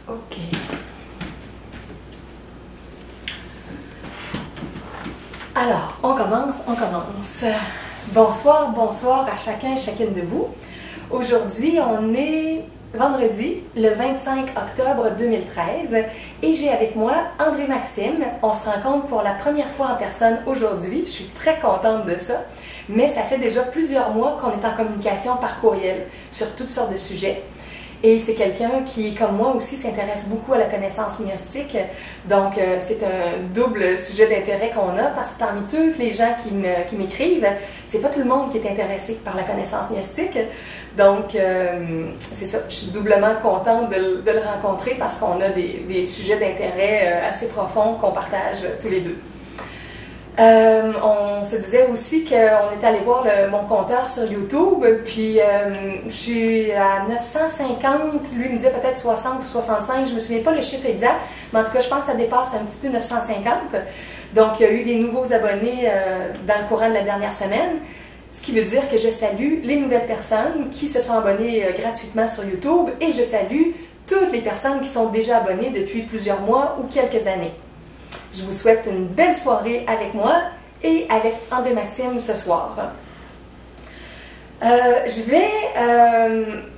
OK. Alors, on commence. Bonsoir, bonsoir à chacun et chacune de vous. Aujourd'hui, on est vendredi, le 25 octobre 2013, et j'ai avec moi André Maxime. On se rencontre pour la première fois en personne aujourd'hui. Je suis très contente de ça, mais ça fait déjà plusieurs mois qu'on est en communication par courriel sur toutes sortes de sujets. Et c'est quelqu'un qui, comme moi aussi, s'intéresse beaucoup à la connaissance gnostique. Donc, c'est un double sujet d'intérêt qu'on a, parce que parmi tous les gens qui m'écrivent, c'est pas tout le monde qui est intéressé par la connaissance gnostique. Donc, c'est ça, je suis doublement contente de le rencontrer parce qu'on a des sujets d'intérêt assez profonds qu'on partage tous les deux. On se disait aussi qu'on est allé voir mon compteur sur YouTube, puis je suis à 950, lui me disait peut-être 60 ou 65, je me souviens pas le chiffre exact, mais en tout cas je pense que ça dépasse un petit peu 950. Donc il y a eu des nouveaux abonnés dans le courant de la dernière semaine, ce qui veut dire que je salue les nouvelles personnes qui se sont abonnées gratuitement sur YouTube, et je salue toutes les personnes qui sont déjà abonnées depuis plusieurs mois ou quelques années. Je vous souhaite une belle soirée avec moi et avec André Maxime ce soir. Je vais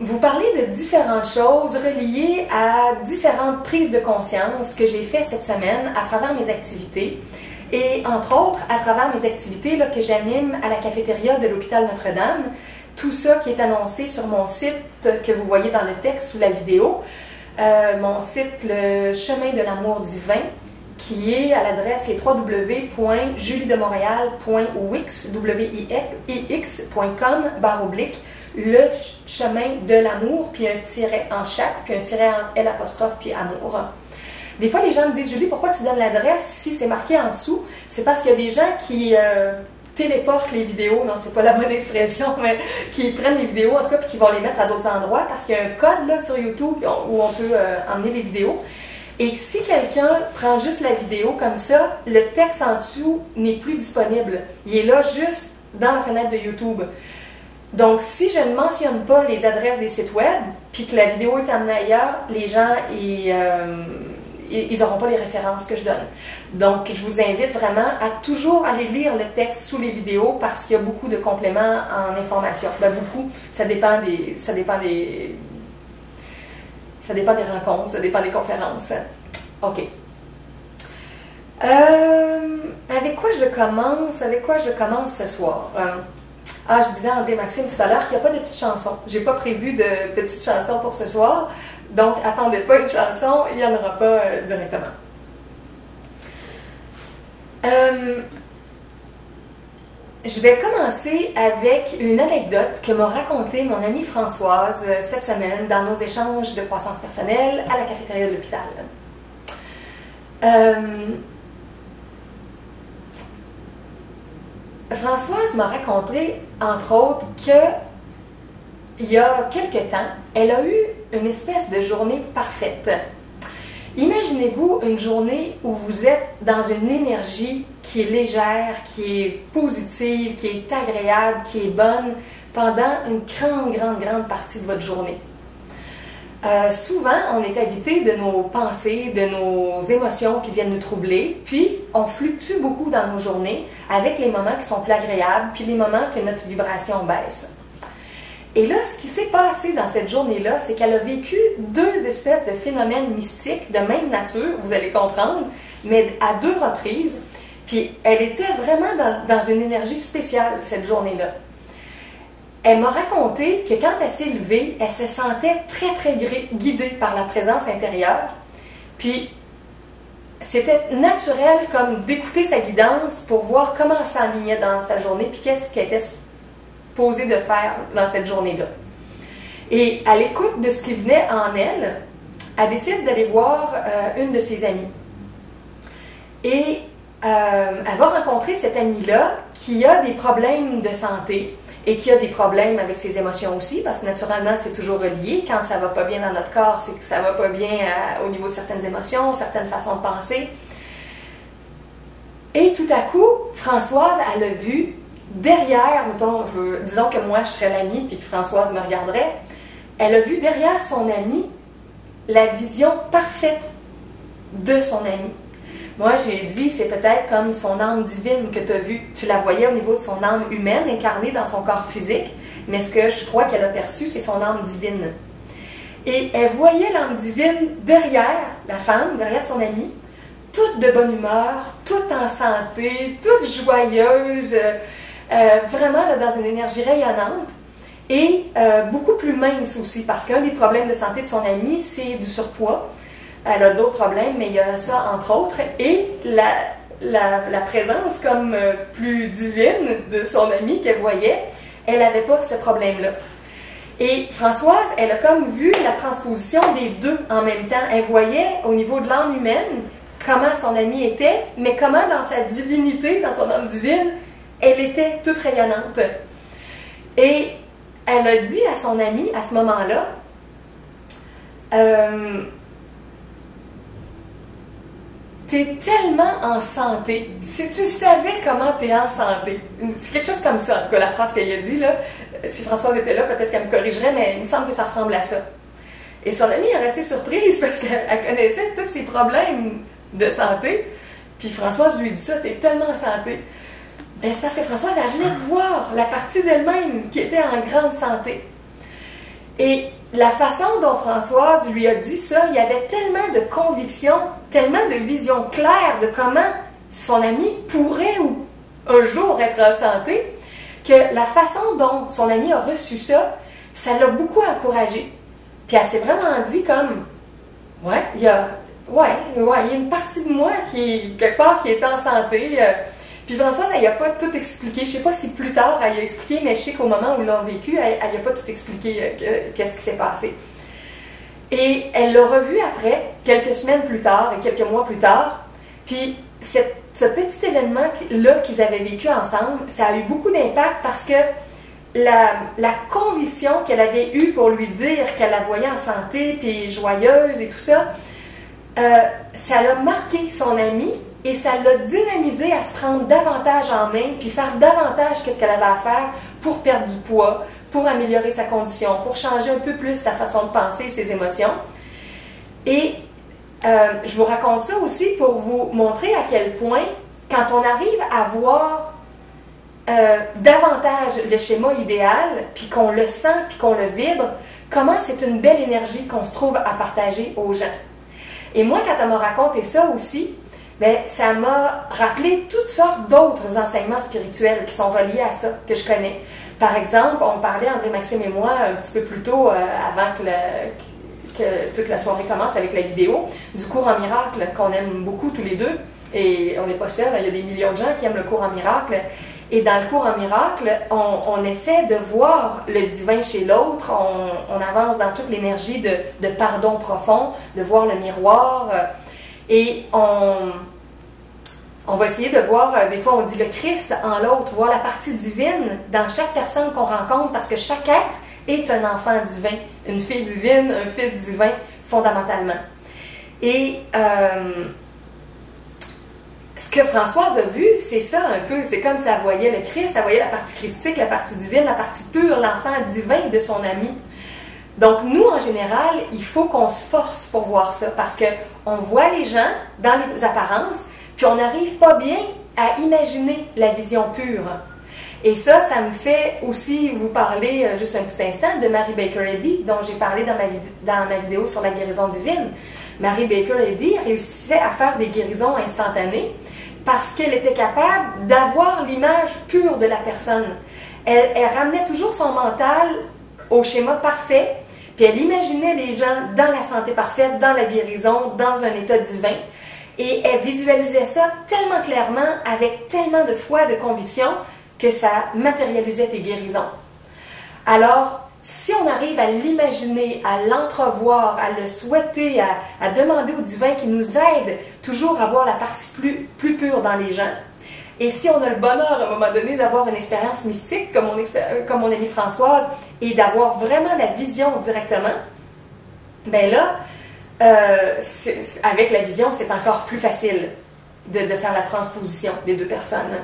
vous parler de différentes choses reliées à différentes prises de conscience que j'ai faites cette semaine à travers mes activités, et entre autres à travers mes activités là, que j'anime à la cafétéria de l'hôpital Notre-Dame. Tout ça qui est annoncé sur mon site que vous voyez dans le texte sous la vidéo. Mon site, le chemin de l'amour divin, qui est à l'adresse les www.juliedemontréal.wix.com/, le chemin de l'amour, puis un tiret en chaque, puis un tiret entre L', puis amour. Des fois, les gens me disent « Julie, pourquoi tu donnes l'adresse si c'est marqué en dessous? » C'est parce qu'il y a des gens qui téléportent les vidéos, non, c'est pas la bonne expression, mais qui prennent les vidéos, en tout cas, puis qui vont les mettre à d'autres endroits, parce qu'il y a un code là, sur YouTube où on peut emmener les vidéos. Et si quelqu'un prend juste la vidéo comme ça, le texte en dessous n'est plus disponible. Il est là juste dans la fenêtre de YouTube. Donc, si je ne mentionne pas les adresses des sites web, puis que la vidéo est amenée ailleurs, les gens, ils n'auront pas les références que je donne. Donc, je vous invite vraiment à toujours aller lire le texte sous les vidéos, parce qu'il y a beaucoup de compléments en information. Ben, beaucoup, ça dépend des rencontres, ça dépend des conférences. OK. Avec quoi je commence ce soir? Je disais à André Maxime tout à l'heure qu'il n'y a pas de petites chansons. J'ai pas prévu de petites chansons pour ce soir. Donc, attendez pas une chanson, il n'y en aura pas directement. Je vais commencer avec une anecdote que m'a racontée mon amie Françoise cette semaine dans nos échanges de croissance personnelle à la cafétéria de l'hôpital. Françoise m'a raconté, entre autres, qu'il y a quelque temps, elle a eu une espèce de journée parfaite. Imaginez-vous une journée où vous êtes dans une énergie qui est légère, qui est positive, qui est agréable, qui est bonne pendant une grande partie de votre journée. Souvent, on est habité de nos pensées, de nos émotions qui viennent nous troubler, puis on fluctue beaucoup dans nos journées avec les moments qui sont plus agréables, puis les moments que notre vibration baisse. Et là, ce qui s'est passé dans cette journée-là, c'est qu'elle a vécu deux espèces de phénomènes mystiques de même nature, vous allez comprendre, mais à deux reprises. Puis elle était vraiment dans une énergie spéciale cette journée-là. Elle m'a raconté que quand elle s'est levée, elle se sentait très guidée par la présence intérieure. Puis c'était naturel comme d'écouter sa guidance pour voir comment elle s'enlignait dans sa journée, puis qu'est-ce qu'elle était posée de faire dans cette journée-là. Et à l'écoute de ce qui venait en elle, elle décide d'aller voir une de ses amies. Et elle va rencontrer cette amie-là qui a des problèmes de santé et qui a des problèmes avec ses émotions aussi, parce que naturellement, c'est toujours relié. Quand ça ne va pas bien dans notre corps, c'est que ça ne va pas bien au niveau de certaines émotions, certaines façons de penser. Et tout à coup, Françoise, elle a vu derrière, disons que moi, je serais l'amie, puis que Françoise me regarderait, elle a vu derrière son amie la vision parfaite de son ami. Moi, j'ai dit, c'est peut-être comme son âme divine que tu as vue. Tu la voyais au niveau de son âme humaine incarnée dans son corps physique, mais ce que je crois qu'elle a perçu, c'est son âme divine. Et elle voyait l'âme divine derrière la femme, derrière son ami, toute de bonne humeur, toute en santé, toute joyeuse, vraiment là, dans une énergie rayonnante et beaucoup plus mince aussi, parce qu'un des problèmes de santé de son amie, c'est du surpoids. Elle a d'autres problèmes, mais il y a ça entre autres. Et la présence comme plus divine de son amie qu'elle voyait, elle n'avait pas ce problème-là. Et Françoise, elle a comme vu la transposition des deux en même temps. Elle voyait au niveau de l'âme humaine comment son amie était, mais comment dans sa divinité, dans son âme divine, elle était toute rayonnante. Et elle a dit à son amie à ce moment-là, t'es tellement en santé. Si tu savais comment t'es en santé. C'est quelque chose comme ça, en tout cas, la phrase qu'elle a dit, là. Si Françoise était là, peut-être qu'elle me corrigerait, mais il me semble que ça ressemble à ça. Et son amie est restée surprise parce qu'elle connaissait tous ses problèmes de santé. Puis Françoise lui dit ça, t'es tellement en santé. Ben, c'est parce que Françoise, elle venait de voir la partie d'elle-même qui était en grande santé. Et la façon dont Françoise lui a dit ça, il y avait tellement de conviction, tellement de vision claire de comment son ami pourrait ou un jour être en santé, que la façon dont son ami a reçu ça, ça l'a beaucoup encouragée. Puis elle s'est vraiment dit comme, ouais, il y a une partie de moi qui, quelque part, qui est en santé. Puis Françoise, elle n'a pas tout expliqué. Je ne sais pas si plus tard, elle a expliqué, mais je sais qu'au moment où ils l'ont vécu, elle n'a pas tout expliqué qu'est-ce qui s'est passé. Et elle l'a revu après, quelques semaines plus tard et quelques mois plus tard. Puis ce petit événement-là qu'ils avaient vécu ensemble, ça a eu beaucoup d'impact parce que la conviction qu'elle avait eue pour lui dire qu'elle la voyait en santé, puis joyeuse et tout ça, ça l'a marqué son amie et ça l'a dynamisé à se prendre davantage en main puis faire davantage qu'est-ce qu'elle avait à faire pour perdre du poids, pour améliorer sa condition, pour changer un peu plus sa façon de penser et ses émotions. Et je vous raconte ça aussi pour vous montrer à quel point, quand on arrive à voir davantage le schéma idéal, puis qu'on le sent, puis qu'on le vibre, comment c'est une belle énergie qu'on se trouve à partager aux gens. Et moi, quand elle m'a raconté ça aussi, bien, ça m'a rappelé toutes sortes d'autres enseignements spirituels qui sont reliés à ça, que je connais. Par exemple, on parlait, André-Maxime et moi, un petit peu plus tôt, avant que toute la soirée commence avec la vidéo, du cours en miracle, qu'on aime beaucoup tous les deux. Et on n'est pas seul, il y a des millions de gens qui aiment le cours en miracle. Et dans le cours en miracle, on essaie de voir le divin chez l'autre, on avance dans toute l'énergie de pardon profond, de voir le miroir, et on va essayer de voir, des fois on dit le Christ en l'autre, voir la partie divine dans chaque personne qu'on rencontre, parce que chaque être est un enfant divin, une fille divine, un fils divin, fondamentalement. Et ce que Françoise a vu, c'est ça un peu, c'est comme si elle voyait le Christ, elle voyait la partie christique, la partie divine, la partie pure, l'enfant divin de son ami. Donc nous, en général, il faut qu'on se force pour voir ça, parce qu'on voit les gens dans les apparences, puis on n'arrive pas bien à imaginer la vision pure. Et ça me fait aussi vous parler, juste un petit instant, de Mary Baker Eddy, dont j'ai parlé dans ma vidéo sur la guérison divine. Mary Baker Eddy réussissait à faire des guérisons instantanées parce qu'elle était capable d'avoir l'image pure de la personne. Elle ramenait toujours son mental au schéma parfait, puis elle imaginait les gens dans la santé parfaite, dans la guérison, dans un état divin. Et elle visualisait ça tellement clairement, avec tellement de foi, de conviction, que ça matérialisait des guérisons. Alors, si on arrive à l'imaginer, à l'entrevoir, à le souhaiter, à demander au divin qui nous aide toujours à voir la partie plus pure dans les gens, et si on a le bonheur à un moment donné d'avoir une expérience mystique, comme mon amie Françoise, et d'avoir vraiment la vision directement, bien là, avec la vision, c'est encore plus facile de faire la transposition des deux personnes.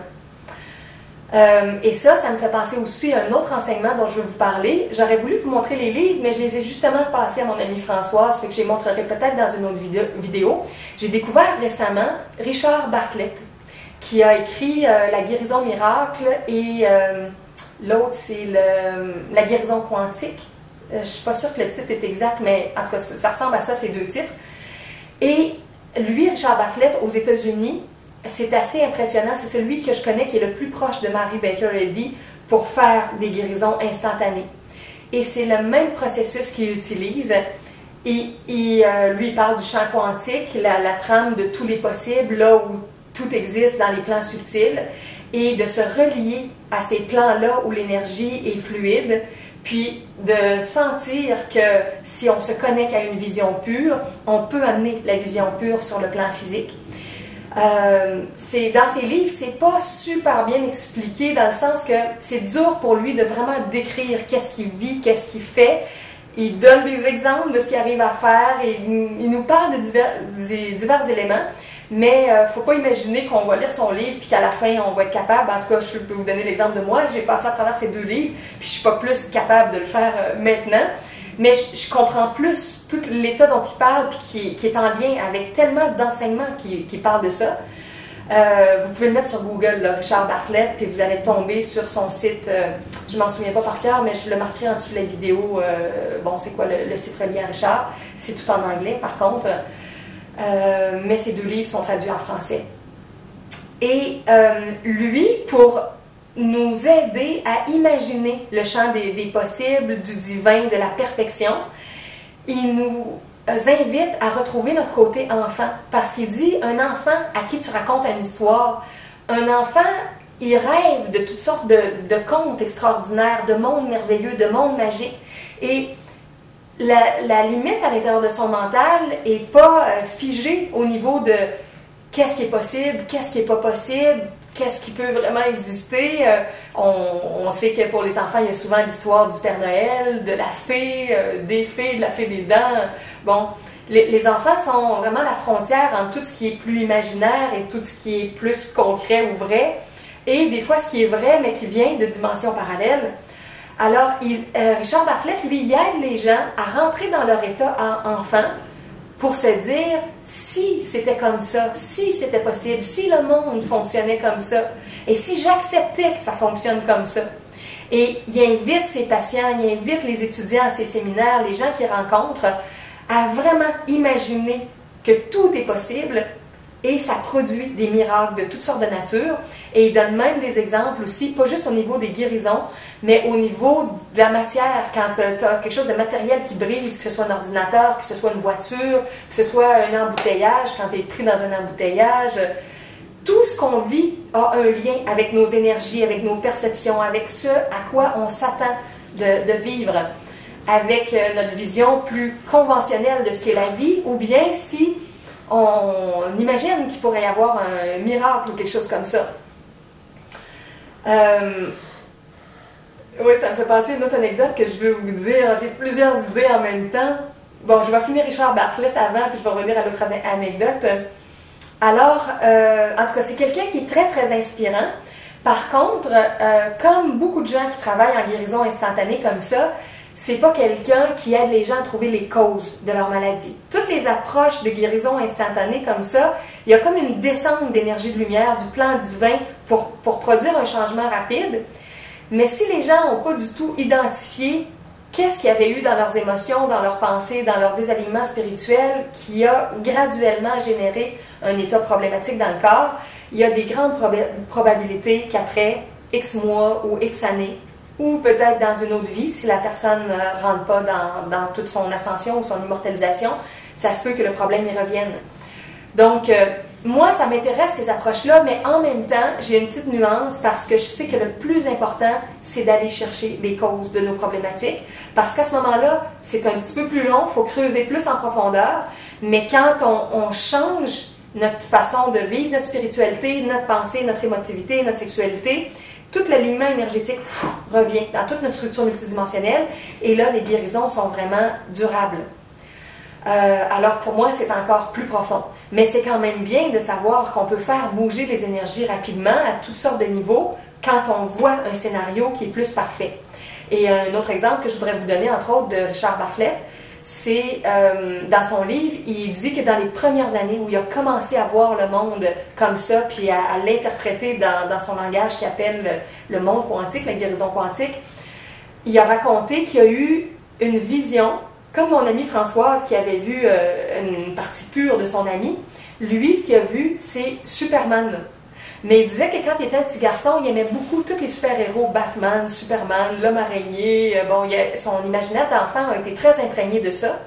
Et ça me fait penser aussi à un autre enseignement dont je vais vous parler. J'aurais voulu vous montrer les livres, mais je les ai justement passés à mon amie Françoise, fait que je les montrerai peut-être dans une autre vidéo. J'ai découvert récemment Richard Bartlett, qui a écrit La guérison miracle et l'autre, c'est La guérison quantique. Je ne suis pas sûre que le titre est exact, mais en tout cas, ça ressemble à ça, ces deux titres. Et lui, Richard Bartlett, aux États-Unis, c'est assez impressionnant. C'est celui que je connais qui est le plus proche de Mary Baker Eddy pour faire des guérisons instantanées. Et c'est le même processus qu'il utilise. Et lui, il parle du champ quantique, la trame de tous les possibles, là où tout existe dans les plans subtils, et de se relier à ces plans-là où l'énergie est fluide, puis de sentir que si on se connecte à une vision pure, on peut amener la vision pure sur le plan physique. Dans ses livres, c'est pas super bien expliqué dans le sens que c'est dur pour lui de vraiment décrire qu'est-ce qu'il vit, qu'est-ce qu'il fait. Il donne des exemples de ce qu'il arrive à faire et il nous parle de divers éléments, mais il ne faut pas imaginer qu'on va lire son livre puis qu'à la fin on va être capable. En tout cas, je peux vous donner l'exemple de moi. J'ai passé à travers ces deux livres puis je ne suis pas plus capable de le faire maintenant. Mais je comprends plus tout l'état dont il parle puis qui est en lien avec tellement d'enseignements qui parlent de ça. Vous pouvez le mettre sur Google, là, Richard Bartlett, puis vous allez tomber sur son site. Je ne m'en souviens pas par cœur, mais je le marquerai en dessous de la vidéo. Bon, c'est quoi le site relié à Richard? C'est tout en anglais, par contre. Mais ces deux livres sont traduits en français. Et lui, pour nous aider à imaginer le champ des possibles, du divin, de la perfection, il nous invite à retrouver notre côté enfant. Parce qu'il dit, un enfant à qui tu racontes une histoire, un enfant, il rêve de toutes sortes de contes extraordinaires, de mondes merveilleux, de mondes magiques. Et la limite à l'intérieur de son mental n'est pas figée au niveau de qu'est-ce qui est possible, qu'est-ce qui n'est pas possible, qu'est-ce qui peut vraiment exister. On sait que pour les enfants, il y a souvent l'histoire du Père Noël, de la fée, des fées, de la fée des dents. Bon, les enfants sont vraiment la frontière entre tout ce qui est plus imaginaire et tout ce qui est plus concret ou vrai. Et des fois, ce qui est vrai, mais qui vient de dimensions parallèles. Alors, Richard Bartlett, lui, il aide les gens à rentrer dans leur état enfant pour se dire, si c'était comme ça, si c'était possible, si le monde fonctionnait comme ça, et si j'acceptais que ça fonctionne comme ça. Et il invite ses patients, il invite les étudiants à ses séminaires, les gens qu'il rencontre, à vraiment imaginer que tout est possible, et ça produit des miracles de toutes sortes de nature. Et il donne même des exemples aussi, pas juste au niveau des guérisons, mais au niveau de la matière, quand tu as quelque chose de matériel qui brise, que ce soit un ordinateur, que ce soit une voiture, que ce soit un embouteillage, quand tu es pris dans un embouteillage, tout ce qu'on vit a un lien avec nos énergies, avec nos perceptions, avec ce à quoi on s'attend de vivre, avec notre vision plus conventionnelle de ce qu'est la vie, ou bien si on imagine qu'il pourrait y avoir un miracle ou quelque chose comme ça. Oui, ça me fait penser à une autre anecdote que je veux vous dire. J'ai plusieurs idées en même temps. Bon, je vais finir Richard Bartlett avant, puis je vais revenir à l'autre anecdote. Alors, en tout cas, c'est quelqu'un qui est très, très inspirant. Par contre, comme beaucoup de gens qui travaillent en guérison instantanée comme ça, c'est pas quelqu'un qui aide les gens à trouver les causes de leur maladie. Toutes les approches de guérison instantanée comme ça, il y a comme une descente d'énergie de lumière du plan divin pour produire un changement rapide. Mais si les gens n'ont pas du tout identifié qu'est-ce qu'il y avait eu dans leurs émotions, dans leurs pensées, dans leur désalignement spirituel qui a graduellement généré un état problématique dans le corps, il y a des grandes probabilités qu'après X mois ou X années, ou peut-être dans une autre vie, si la personne ne rentre pas dans toute son ascension ou son immortalisation, ça se peut que le problème y revienne. Donc, moi, ça m'intéresse ces approches-là, mais en même temps, j'ai une petite nuance parce que je sais que le plus important, c'est d'aller chercher les causes de nos problématiques. Parce qu'à ce moment-là, c'est un petit peu plus long, il faut creuser plus en profondeur, mais quand on change notre façon de vivre, notre spiritualité, notre pensée, notre émotivité, notre sexualité, tout l'alignement énergétique revient dans toute notre structure multidimensionnelle et là, les guérisons sont vraiment durables. Alors pour moi, c'est encore plus profond. Mais c'est quand même bien de savoir qu'on peut faire bouger les énergies rapidement à toutes sortes de niveaux quand on voit un scénario qui est plus parfait. Et un autre exemple que je voudrais vous donner, entre autres, de Richard Bartlett, c'est dans son livre, il dit que dans les premières années où il a commencé à voir le monde comme ça, puis à l'interpréter dans son langage qu'il appelle le monde quantique, la guérison quantique, il a raconté qu'il y a eu une vision, comme mon amie Françoise qui avait vu une partie pure de son ami. Lui, ce qu'il a vu, c'est Superman. Mais il disait que quand il était un petit garçon, il aimait beaucoup tous les super-héros, Batman, Superman, l'homme araignée. Bon, son imaginaire d'enfant a été très imprégné de ça.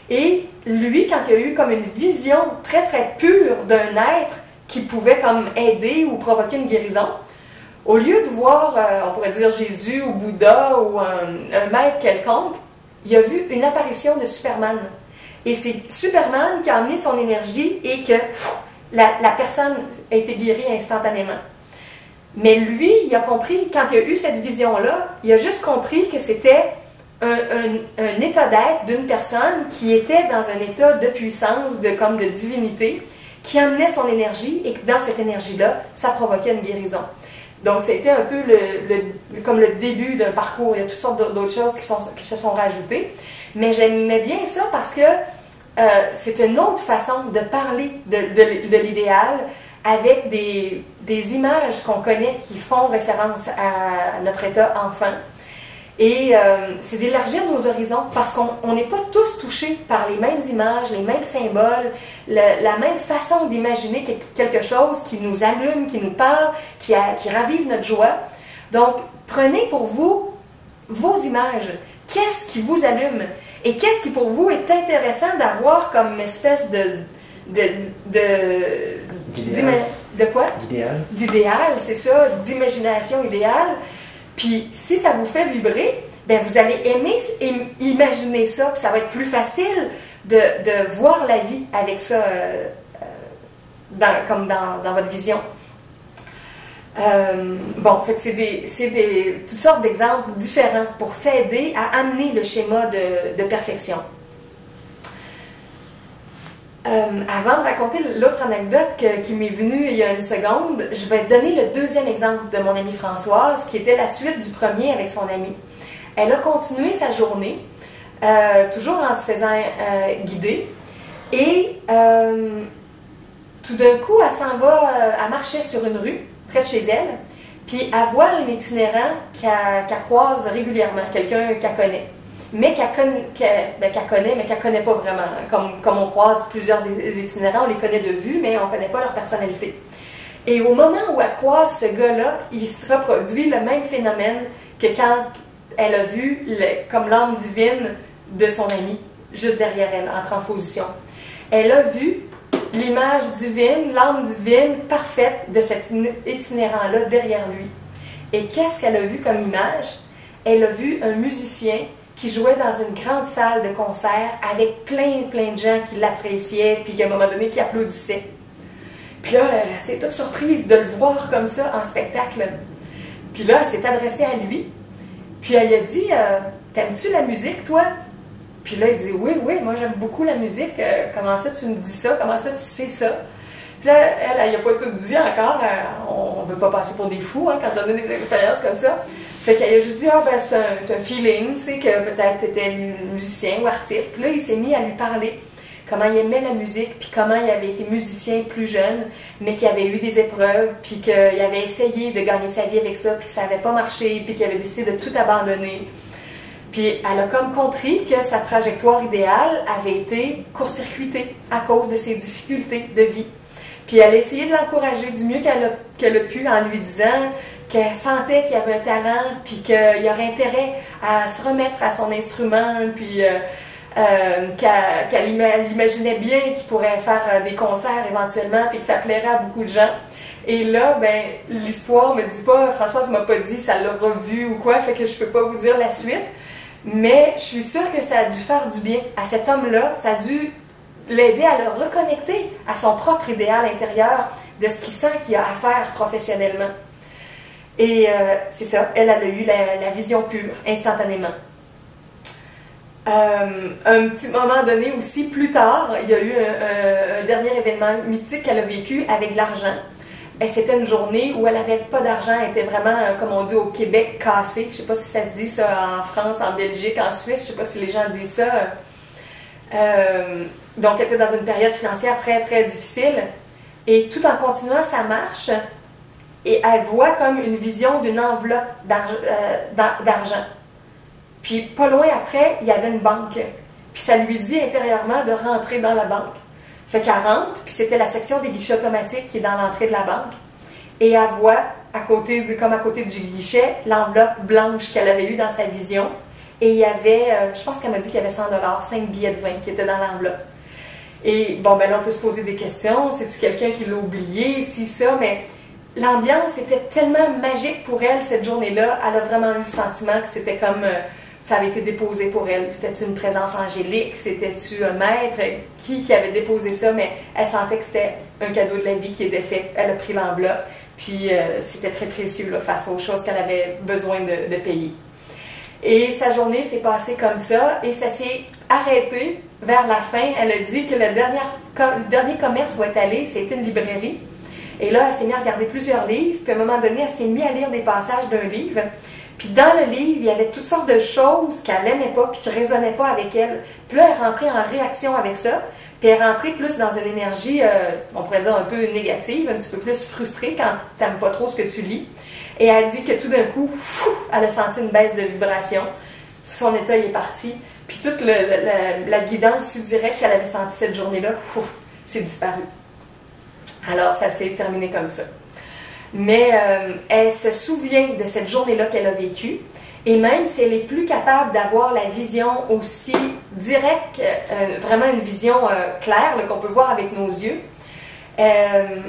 Et lui, quand il a eu comme une vision très très pure d'un être qui pouvait comme aider ou provoquer une guérison, au lieu de voir, on pourrait dire Jésus ou Bouddha ou un maître quelconque, il a vu une apparition de Superman. Et c'est Superman qui a amené son énergie et que la personne a été guérie instantanément. Mais lui, il a compris, quand il a eu cette vision-là, il a juste compris que c'était un état d'être d'une personne qui était dans un état de puissance, comme de divinité, qui amenait son énergie et que dans cette énergie-là, ça provoquait une guérison. Donc, c'était un peu comme le début d'un parcours. Il y a toutes sortes d'autres choses qui se sont rajoutées. Mais j'aimais bien ça parce que c'est une autre façon de parler de l'idéal avec des images qu'on connaît qui font référence à notre état enfant. Et c'est d'élargir nos horizons parce qu'on n'est pas tous touchés par les mêmes images, les mêmes symboles, la même façon d'imaginer quelque chose qui nous allume, qui nous parle, qui ravive notre joie. Donc, prenez pour vous vos images. Qu'est-ce qui vous allume? Et qu'est-ce qui pour vous est intéressant d'avoir comme espèce de quoi? D'idéal, c'est ça, d'imagination idéale. Puis si ça vous fait vibrer, bien vous allez aimer imaginer ça, puis ça va être plus facile de voir la vie avec ça, comme dans votre vision. Bon, fait que c'est toutes sortes d'exemples différents pour s'aider à amener le schéma de perfection. Avant de raconter l'autre anecdote qui m'est venue il y a une seconde, je vais donner le deuxième exemple de mon amie Françoise, qui était la suite du premier avec son amie. Elle a continué sa journée, toujours en se faisant guider, et tout d'un coup, elle s'en va, elle marchait sur une rue, près de chez elle, puis elle voit un itinérant qu'elle croise régulièrement, quelqu'un qu'elle connaît. Mais qu'elle connaît, mais qu'elle ne connaît pas vraiment. Comme on croise plusieurs itinérants, on les connaît de vue, mais on ne connaît pas leur personnalité. Et au moment où elle croise ce gars-là, il se reproduit le même phénomène que quand elle a vu comme l'âme divine de son ami, juste derrière elle, en transposition. Elle a vu l'image divine, l'âme divine parfaite de cet itinérant-là derrière lui. Et qu'est-ce qu'elle a vu comme image? Elle a vu un musicien qui jouait dans une grande salle de concert avec plein de gens qui l'appréciaient, puis à un moment donné qui applaudissaient. Puis là, elle restait toute surprise de le voir comme ça en spectacle. Puis là, elle s'est adressée à lui, puis elle a dit « T'aimes-tu la musique, toi? » Puis là, il dit « Oui, moi j'aime beaucoup la musique. Comment ça tu me dis ça? Comment ça tu sais ça? » Puis là, elle n'a pas tout dit encore. On ne veut pas passer pour des fous quand on a des expériences comme ça. Fait qu'elle a juste dit, c'est un feeling, tu sais, que peut-être tu étais musicien ou artiste. Puis là, il s'est mis à lui parler comment il aimait la musique, puis comment il avait été musicien plus jeune, mais qu'il avait eu des épreuves, puis qu'il avait essayé de gagner sa vie avec ça, puis que ça n'avait pas marché, puis qu'il avait décidé de tout abandonner. Puis elle a comme compris que sa trajectoire idéale avait été court-circuitée à cause de ses difficultés de vie. Puis elle a essayé de l'encourager du mieux qu'elle a pu en lui disant qu'elle sentait qu'il y avait un talent, puis qu'il y aurait intérêt à se remettre à son instrument, puis qu'elle imaginait bien qu'il pourrait faire des concerts éventuellement, puis que ça plairait à beaucoup de gens. Et là, ben, l'histoire me dit pas, Françoise m'a pas dit ça l'a revu ou quoi, fait que je peux pas vous dire la suite, mais je suis sûre que ça a dû faire du bien à cet homme-là, ça a dû l'aider à le reconnecter à son propre idéal intérieur de ce qu'il sent qu'il a à faire professionnellement. Et c'est ça, elle a eu la vision pure, instantanément. Un petit moment donné aussi, plus tard, il y a eu un dernier événement mystique qu'elle a vécu avec de l'argent. C'était une journée où elle n'avait pas d'argent, elle était vraiment, comme on dit au Québec, cassée. Je ne sais pas si ça se dit ça en France, en Belgique, en Suisse, je ne sais pas si les gens disent ça. Donc, elle était dans une période financière très, très difficile. Et tout en continuant sa marche, et elle voit comme une vision d'une enveloppe d'argent. Puis, pas loin après, il y avait une banque. Puis, ça lui dit intérieurement de rentrer dans la banque. Fait qu'elle rentre, puis c'était la section des guichets automatiques qui est dans l'entrée de la banque. Et elle voit, comme à côté du guichet, l'enveloppe blanche qu'elle avait eue dans sa vision. Et il y avait, je pense qu'elle m'a dit qu'il y avait 100 $, 5 billets de vin qui étaient dans l'enveloppe. Et bon, ben là, on peut se poser des questions. C'est-tu quelqu'un qui l'a oublié, si, ça, mais l'ambiance était tellement magique pour elle cette journée-là. Elle a vraiment eu le sentiment que c'était comme ça avait été déposé pour elle. C'était-tu une présence angélique? C'était-tu un maître? Qui avait déposé ça? Mais elle sentait que c'était un cadeau de la vie qui était fait. Elle a pris l'enveloppe. Puis c'était très précieux là, face aux choses qu'elle avait besoin de payer. Et sa journée s'est passée comme ça. Et ça s'est arrêté vers la fin. Elle a dit que le dernier commerce où elle est allée, c'était une librairie. Et là, elle s'est mise à regarder plusieurs livres. Puis à un moment donné, elle s'est mise à lire des passages d'un livre. Puis dans le livre, il y avait toutes sortes de choses qu'elle n'aimait pas puis qui ne résonnaient pas avec elle. Puis là, elle est rentrée en réaction avec ça. Puis elle est rentrée plus dans une énergie, on pourrait dire un peu négative, un petit peu plus frustrée quand tu n'aimes pas trop ce que tu lis. Et elle dit que tout d'un coup, elle a senti une baisse de vibration. Son état est parti. Puis toute la guidance si directe qu'elle avait sentie cette journée-là, c'est disparu. Alors, ça s'est terminé comme ça. Mais elle se souvient de cette journée-là qu'elle a vécue. Et même si elle est plus capable d'avoir la vision aussi directe, vraiment une vision claire qu'on peut voir avec nos yeux, elle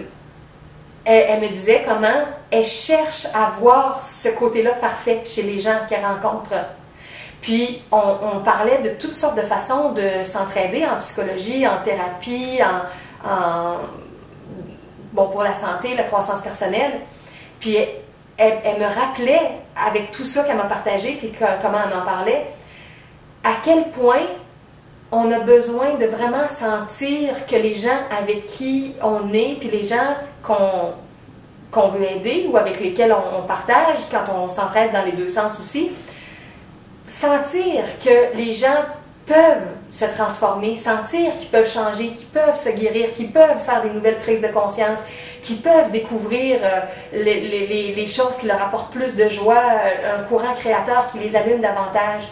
me disait comment elle cherche à voir ce côté-là parfait chez les gens qu'elle rencontre. Puis on parlait de toutes sortes de façons de s'entraider en psychologie, en thérapie, bon, pour la santé, la croissance personnelle. Puis elle me rappelait, avec tout ça qu'elle m'a partagé, puis comment elle m'en parlait, à quel point on a besoin de vraiment sentir que les gens avec qui on est, puis les gens qu'on veut aider ou avec lesquels on partage, quand on s'entraide dans les deux sens aussi, sentir que les gens peuvent se transformer, sentir qu'ils peuvent changer, qu'ils peuvent se guérir, qu'ils peuvent faire des nouvelles prises de conscience, qu'ils peuvent découvrir les choses qui leur apportent plus de joie, un courant créateur qui les allume davantage.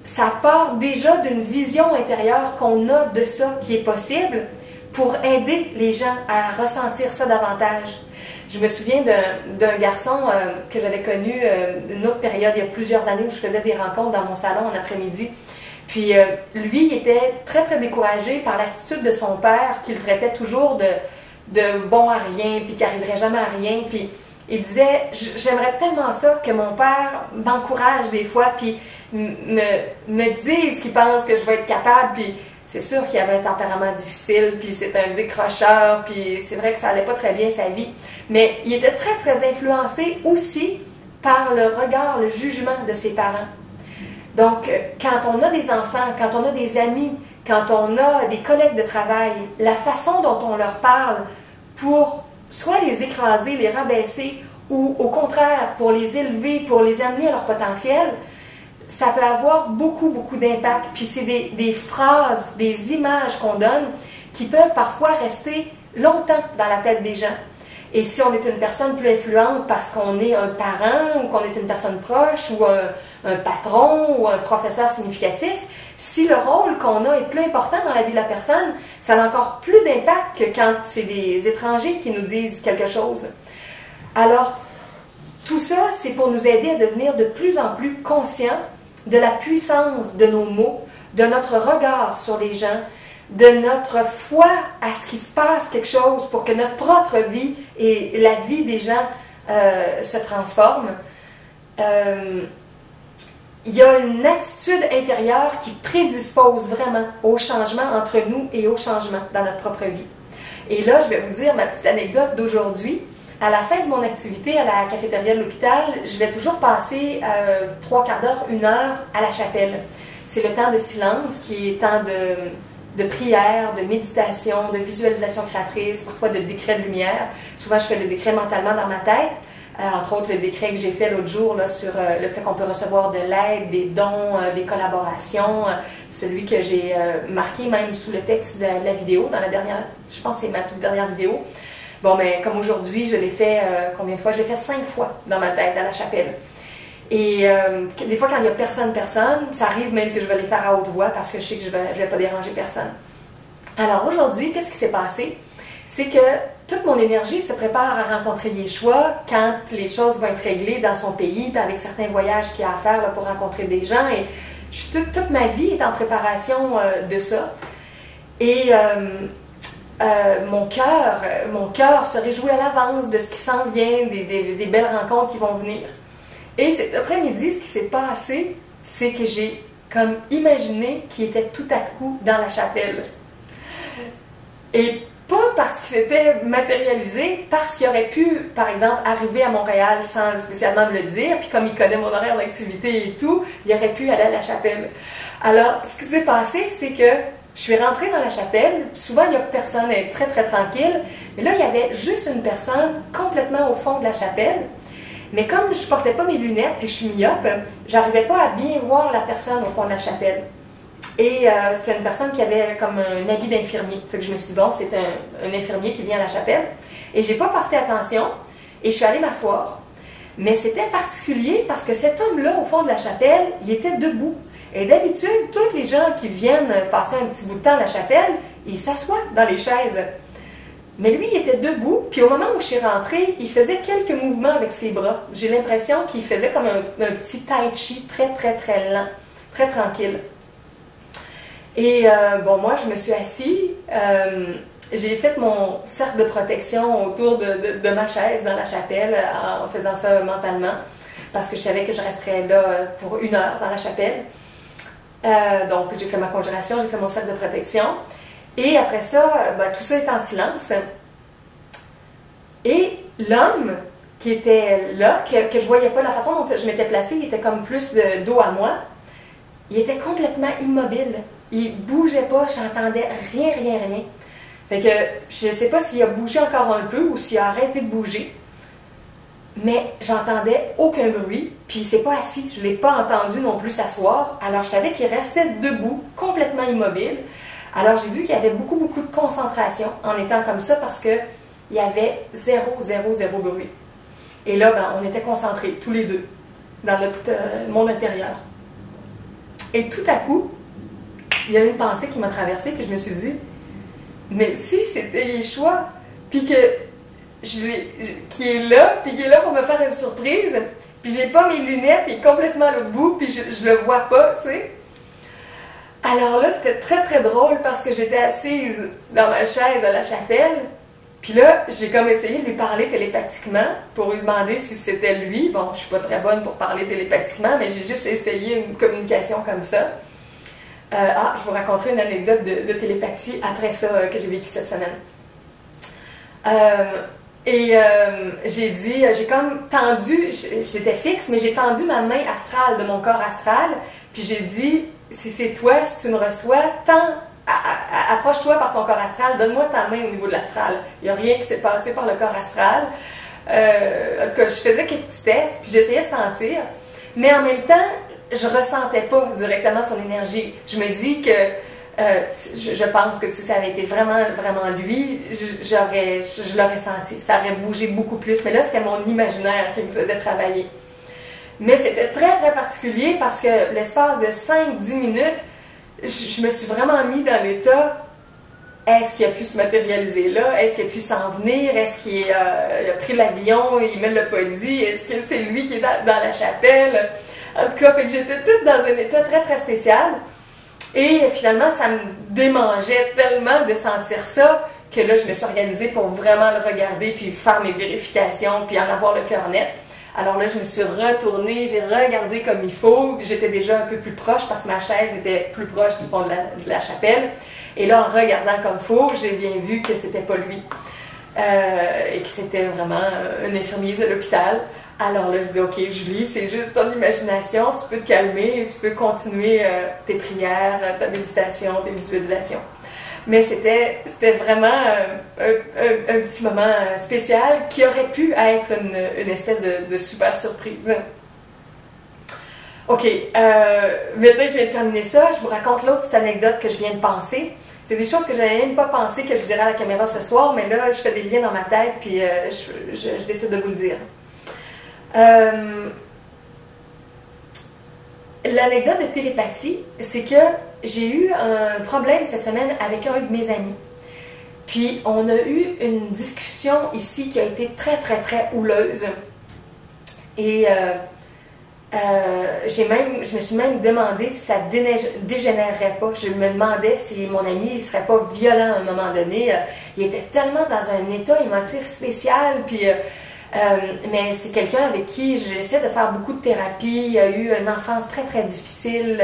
Ça part déjà d'une vision intérieure qu'on a de ça qui est possible pour aider les gens à ressentir ça davantage. Je me souviens d'un garçon que j'avais connu une autre période, il y a plusieurs années, où je faisais des rencontres dans mon salon en après-midi. Puis lui, il était très, très découragé par l'attitude de son père, qui le traitait toujours de bon à rien, puis qui n'arriverait jamais à rien. Puis il disait, j'aimerais tellement ça que mon père m'encourage des fois, puis me dise qu'il pense que je vais être capable. Puis c'est sûr qu'il avait un tempérament difficile, puis c'est un décrocheur, puis c'est vrai que ça allait pas très bien sa vie. Mais il était très, très influencé aussi par le regard, le jugement de ses parents. Donc, quand on a des enfants, quand on a des amis, quand on a des collègues de travail, la façon dont on leur parle pour soit les écraser, les rabaisser, ou au contraire, pour les élever, pour les amener à leur potentiel, ça peut avoir beaucoup, beaucoup d'impact. Puis c'est des phrases, des images qu'on donne qui peuvent parfois rester longtemps dans la tête des gens. Et si on est une personne plus influente parce qu'on est un parent ou qu'on est une personne proche ou un patron ou un professeur significatif, si le rôle qu'on a est plus important dans la vie de la personne, ça a encore plus d'impact que quand c'est des étrangers qui nous disent quelque chose. Alors, tout ça, c'est pour nous aider à devenir de plus en plus conscients de la puissance de nos mots, de notre regard sur les gens, de notre foi à ce qu'il se passe quelque chose pour que notre propre vie et la vie des gens se transforment. Il y a une attitude intérieure qui prédispose vraiment au changement entre nous et au changement dans notre propre vie. Et là, je vais vous dire ma petite anecdote d'aujourd'hui. À la fin de mon activité à la cafétéria de l'hôpital, je vais toujours passer 3/4 d'heure, 1 heure à la chapelle. C'est le temps de silence qui est temps de prière, de méditation, de visualisation créatrice, parfois de décrets de lumière. Souvent, je fais le décret mentalement dans ma tête. Entre autres, le décret que j'ai fait l'autre jour là, sur le fait qu'on peut recevoir de l'aide, des dons, des collaborations. Celui que j'ai marqué même sous le texte de la vidéo, dans la dernière, je pense que c'est ma toute dernière vidéo. Bon, mais comme aujourd'hui, je l'ai fait, combien de fois? Je l'ai fait 5 fois dans ma tête à la chapelle. Et des fois, quand il n'y a personne, ça arrive même que je vais les faire à haute voix parce que je sais que je vais pas déranger personne. Alors aujourd'hui, qu'est-ce qui s'est passé? C'est que toute mon énergie se prépare à rencontrer Yeshua quand les choses vont être réglées dans son pays, avec certains voyages qu'il y a à faire là, pour rencontrer des gens. Et toute ma vie est en préparation de ça. Et mon cœur se réjouit à l'avance de ce qui s'en vient, des belles rencontres qui vont venir. Et cet après-midi, ce qui s'est passé, c'est que j'ai comme imaginé qu'il était tout à coup dans la chapelle. Et pas parce qu'il s'était matérialisé, parce qu'il aurait pu, par exemple, arriver à Montréal sans spécialement me le dire, puis comme il connaît mon horaire d'activité et tout, il aurait pu aller à la chapelle. Alors, ce qui s'est passé, c'est que je suis rentrée dans la chapelle. Souvent, il n'y a personne, elle est très, très tranquille. Mais là, il y avait juste une personne complètement au fond de la chapelle. Mais comme je portais pas mes lunettes puis je suis myope, j'arrivais pas à bien voir la personne au fond de la chapelle. Et c'était une personne qui avait comme un habit d'infirmier. Fait que je me suis dit, bon, c'est un infirmier qui vient à la chapelle. Et j'ai pas porté attention et je suis allée m'asseoir. Mais c'était particulier parce que cet homme-là, au fond de la chapelle, il était debout. Et d'habitude, tous les gens qui viennent passer un petit bout de temps à la chapelle, ils s'assoient dans les chaises. Mais lui, il était debout, puis au moment où je suis rentrée, il faisait quelques mouvements avec ses bras. J'ai l'impression qu'il faisait comme un petit tai chi très, très, très lent, très tranquille. Et bon, moi, je me suis assise, j'ai fait mon cercle de protection autour de ma chaise dans la chapelle en faisant ça mentalement, parce que je savais que je resterais là pour 1 heure dans la chapelle. Donc, j'ai fait ma conjuration, j'ai fait mon cercle de protection. Et après ça, ben, tout ça est en silence. Et l'homme qui était là, que je ne voyais pas, la façon dont je m'étais placée, il était comme plus de dos à moi, il était complètement immobile. Il ne bougeait pas, j'entendais rien. Fait que je ne sais pas s'il a bougé encore un peu ou s'il a arrêté de bouger, mais j'entendais aucun bruit, puis il ne s'est pas assis. Je ne l'ai pas entendu non plus s'asseoir. Alors je savais qu'il restait debout, complètement immobile. Alors j'ai vu qu'il y avait beaucoup de concentration en étant comme ça parce qu'il y avait zéro bruit. Et là, ben, on était concentrés, tous les deux, dans notre monde intérieur. Et tout à coup, il y a une pensée qui m'a traversée, puis je me suis dit, mais si c'était Yeshua, puis que qui est là, puis qui est là pour me faire une surprise, puis j'ai pas mes lunettes, puis il est complètement à l'autre bout, puis je le vois pas, tu sais. Alors là, c'était très très drôle parce que j'étais assise dans ma chaise à la chapelle, puis là, j'ai comme essayé de lui parler télépathiquement pour lui demander si c'était lui. Bon, je suis pas très bonne pour parler télépathiquement, mais j'ai juste essayé une communication comme ça. Je vous raconterai une anecdote de télépathie après ça que j'ai vécu cette semaine. J'ai comme tendu, j'étais fixe, mais j'ai tendu ma main astrale de mon corps astral, puis j'ai dit, si c'est toi, si tu me reçois, approche-toi par ton corps astral, donne-moi ta main au niveau de l'astral. Il n'y a rien qui s'est passé par le corps astral. En tout cas, je faisais quelques petits tests, puis j'essayais de sentir, mais en même temps, je ressentais pas directement son énergie. Je me dis que je pense que si ça avait été vraiment lui, je l'aurais senti. Ça aurait bougé beaucoup plus. Mais là, c'était mon imaginaire qui me faisait travailler. Mais c'était très, très particulier parce que l'espace de 5-10 minutes, je me suis vraiment mis dans l'état, est-ce qu'il a pu se matérialiser là? Est-ce qu'il a pu s'en venir? Est-ce qu'il a pris l'avion? Il ne me l'a pas dit? Est-ce que c'est lui qui est dans la chapelle? En tout cas, fait que j'étais toute dans un état très, très spécial. Et finalement, ça me démangeait tellement de sentir ça que là, je me suis organisée pour vraiment le regarder, puis faire mes vérifications, puis en avoir le cœur net. Alors là, je me suis retournée, j'ai regardé comme il faut. J'étais déjà un peu plus proche parce que ma chaise était plus proche du fond de la chapelle. Et là, en regardant comme il faut, j'ai bien vu que c'était pas lui. Et que c'était vraiment un infirmier de l'hôpital. Alors là, je dis, OK, Julie, c'est juste ton imagination, tu peux te calmer, tu peux continuer tes prières, ta méditation, tes visualisations. Mais c'était vraiment un petit moment spécial qui aurait pu être une espèce de super surprise. OK, maintenant que je viens de terminer ça, je vous raconte l'autre petite anecdote que je viens de penser. C'est des choses que je n'avais même pas pensé que je dirais à la caméra ce soir, mais là, je fais des liens dans ma tête, puis je décide de vous le dire. L'anecdote de télépathie, c'est que j'ai eu un problème cette semaine avec un de mes amis. Puis on a eu une discussion ici qui a été très, très, très houleuse. Et je me suis même demandé si ça dégénérerait pas. Je me demandais si mon ami ne serait pas violent à un moment donné. Il était tellement dans un état émotif spécial, puis... mais c'est quelqu'un avec qui j'essaie de faire beaucoup de thérapie. Il a eu une enfance très très difficile,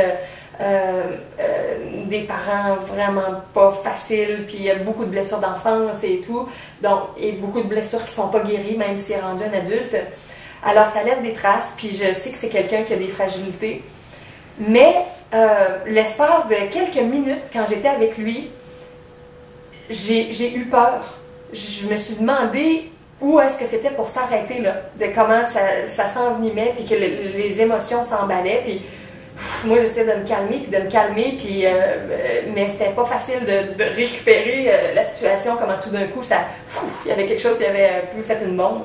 des parents vraiment pas faciles, puis il y a beaucoup de blessures d'enfance et tout, donc, et beaucoup de blessures qui sont pas guéries même s'il est rendu un adulte. Alors ça laisse des traces, puis je sais que c'est quelqu'un qui a des fragilités, mais l'espace de quelques minutes quand j'étais avec lui, j'ai eu peur. Je me suis demandé où est-ce que c'était pour s'arrêter, là, de comment ça s'envenimait, puis que les émotions s'emballaient, puis moi j'essaie de me calmer, puis mais c'était pas facile de récupérer la situation, comment tout d'un coup, il y avait quelque chose qui avait pu fait une bombe.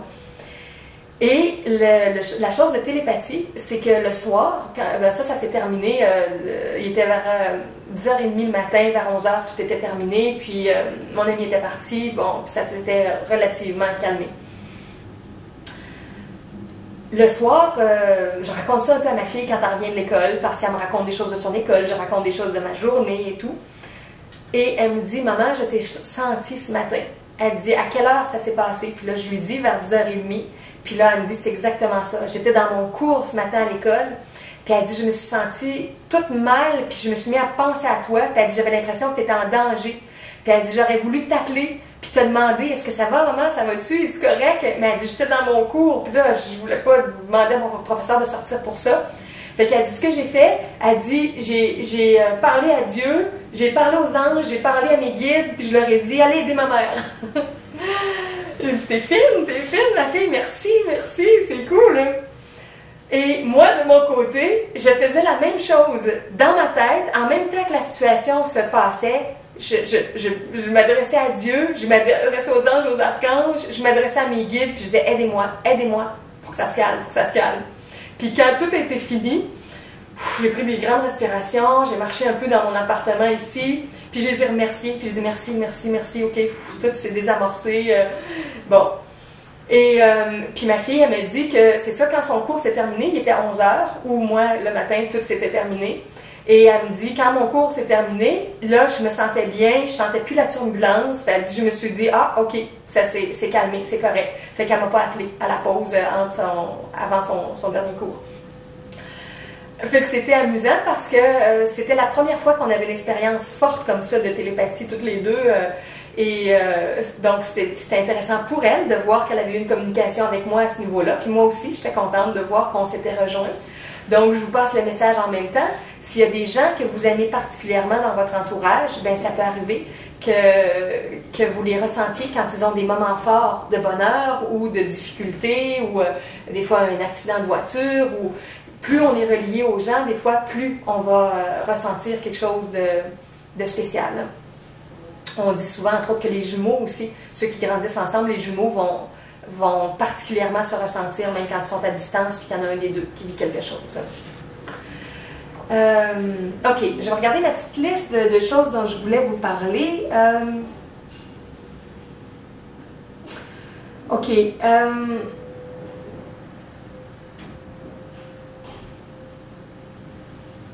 Et la chose de télépathie, c'est que le soir, ça s'est terminé, il était vers 10h30 le matin, vers 11h, tout était terminé, puis mon ami était parti, bon, ça s'était relativement calmé. Le soir, je raconte ça un peu à ma fille quand elle revient de l'école, parce qu'elle me raconte des choses de son école, je raconte des choses de ma journée et tout. Et elle me dit, maman, je t'ai senti ce matin. Elle dit, à quelle heure ça s'est passé? Puis là, je lui dis, vers 10h30. Puis là, elle me dit, c'est exactement ça. J'étais dans mon cours ce matin à l'école, puis elle dit, je me suis sentie toute mal, puis je me suis mis à penser à toi, puis elle dit, j'avais l'impression que tu étais en danger. Puis elle dit, j'aurais voulu t'appeler, puis te demander, est-ce que ça va, maman, ça va-tu, es-tu correct? Mais elle dit, j'étais dans mon cours, puis là, je voulais pas demander à mon professeur de sortir pour ça. Fait qu'elle dit, ce que j'ai fait, elle dit, j'ai parlé à Dieu, j'ai parlé aux anges, j'ai parlé à mes guides, puis je leur ai dit, allez aider ma mère. Elle dit, t'es fine, ma fille, merci, c'est cool. Hein? Et moi, de mon côté, je faisais la même chose dans ma tête, en même temps que la situation se passait. Je m'adressais à Dieu, je m'adressais aux anges, aux archanges, je m'adressais à mes guides, puis je disais, aidez-moi, pour que ça se calme, Puis quand tout était fini, j'ai pris des grandes respirations, j'ai marché un peu dans mon appartement ici, puis j'ai dit remercier, puis j'ai dit merci, ok, tout s'est désamorcé, bon. Et puis ma fille, elle m'a dit que c'est ça, quand son cours s'est terminé, il était 11h, ou moi, le matin, tout s'était terminé. Et elle me dit, quand mon cours s'est terminé, là, je me sentais bien, je sentais plus la turbulence. Puis elle dit, je me suis dit, ah, ok, ça c'est calmé, c'est correct. Fait qu'elle m'a pas appelé à la pause avant son dernier cours. Fait que c'était amusant parce que c'était la première fois qu'on avait une expérience forte comme ça de télépathie, toutes les deux. Donc, c'était intéressant pour elle de voir qu'elle avait eu une communication avec moi à ce niveau-là. Puis moi aussi, j'étais contente de voir qu'on s'était rejoints. Donc, je vous passe le message en même temps. S'il y a des gens que vous aimez particulièrement dans votre entourage, ben ça peut arriver que vous les ressentiez quand ils ont des moments forts de bonheur ou de difficulté ou des fois un accident de voiture ou... Plus on est relié aux gens, des fois, plus on va ressentir quelque chose de spécial. On dit souvent, entre autres, que les jumeaux aussi, ceux qui grandissent ensemble, les jumeaux vont particulièrement se ressentir, même quand ils sont à distance, puis qu'il y en a un des deux qui vit quelque chose. OK, je vais regarder ma petite liste de choses dont je voulais vous parler. OK.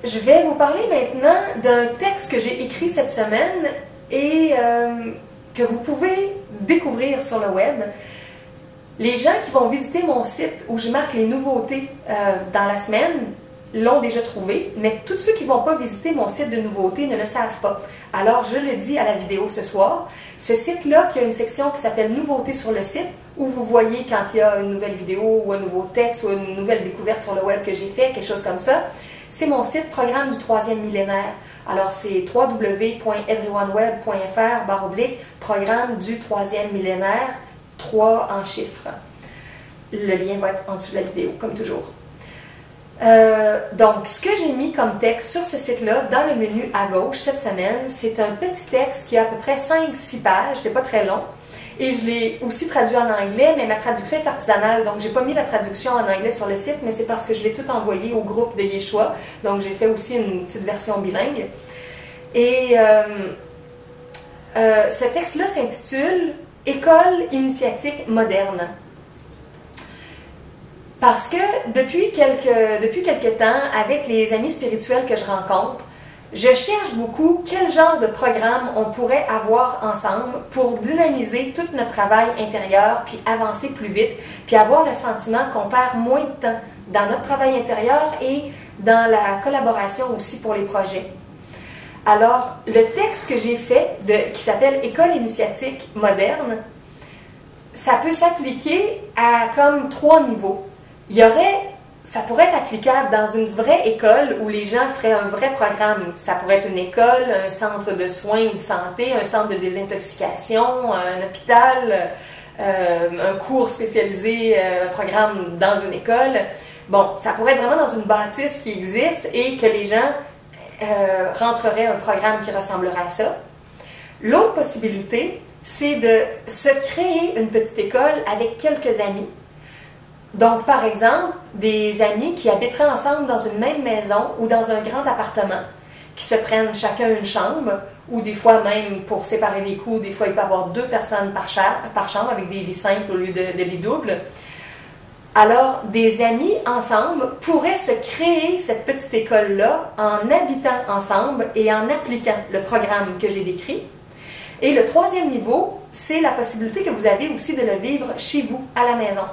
Je vais vous parler maintenant d'un texte que j'ai écrit cette semaine et que vous pouvez découvrir sur le web. Les gens qui vont visiter mon site où je marque les nouveautés dans la semaine, l'ont déjà trouvé, mais tous ceux qui ne vont pas visiter mon site de nouveautés ne le savent pas. Alors, je le dis à la vidéo ce soir, ce site-là, qui a une section qui s'appelle Nouveautés sur le site, où vous voyez quand il y a une nouvelle vidéo ou un nouveau texte ou une nouvelle découverte sur le web que j'ai fait, quelque chose comme ça, c'est mon site Programme du troisième millénaire. Alors, c'est www.everyoneweb.fr/programme du troisième millénaire, 3 en chiffres. Le lien va être en dessous de la vidéo, comme toujours. Donc, ce que j'ai mis comme texte sur ce site-là, dans le menu à gauche cette semaine, c'est un petit texte qui a à peu près 5-6 pages, c'est pas très long, et je l'ai aussi traduit en anglais, mais ma traduction est artisanale, donc j'ai pas mis la traduction en anglais sur le site, mais c'est parce que je l'ai tout envoyé au groupe de Yeshua, donc j'ai fait aussi une petite version bilingue. Et ce texte-là s'intitule « École initiatique moderne ». Parce que depuis quelques temps, avec les amis spirituels que je rencontre, je cherche beaucoup quel genre de programme on pourrait avoir ensemble pour dynamiser tout notre travail intérieur, puis avancer plus vite, puis avoir le sentiment qu'on perd moins de temps dans notre travail intérieur et dans la collaboration aussi pour les projets. Alors, le texte que j'ai fait, qui s'appelle « École initiatique moderne », ça peut s'appliquer à comme 3 niveaux. Ça pourrait être applicable dans une vraie école où les gens feraient un vrai programme. Ça pourrait être une école, un centre de soins ou de santé, un centre de désintoxication, un hôpital, un cours spécialisé, un programme dans une école. Bon, ça pourrait être vraiment dans une bâtisse qui existe et que les gens rentreraient un programme qui ressemblerait à ça. L'autre possibilité, c'est de se créer une petite école avec quelques amis. Donc, par exemple, des amis qui habiteraient ensemble dans une même maison ou dans un grand appartement, qui se prennent chacun une chambre, ou des fois même pour séparer les coûts, des fois il peut y avoir 2 personnes par chambre avec des lits simples au lieu de lits doubles. Alors, des amis ensemble pourraient se créer cette petite école-là en habitant ensemble et en appliquant le programme que j'ai décrit. Et le 3e niveau, c'est la possibilité que vous avez aussi de le vivre chez vous, à la maison.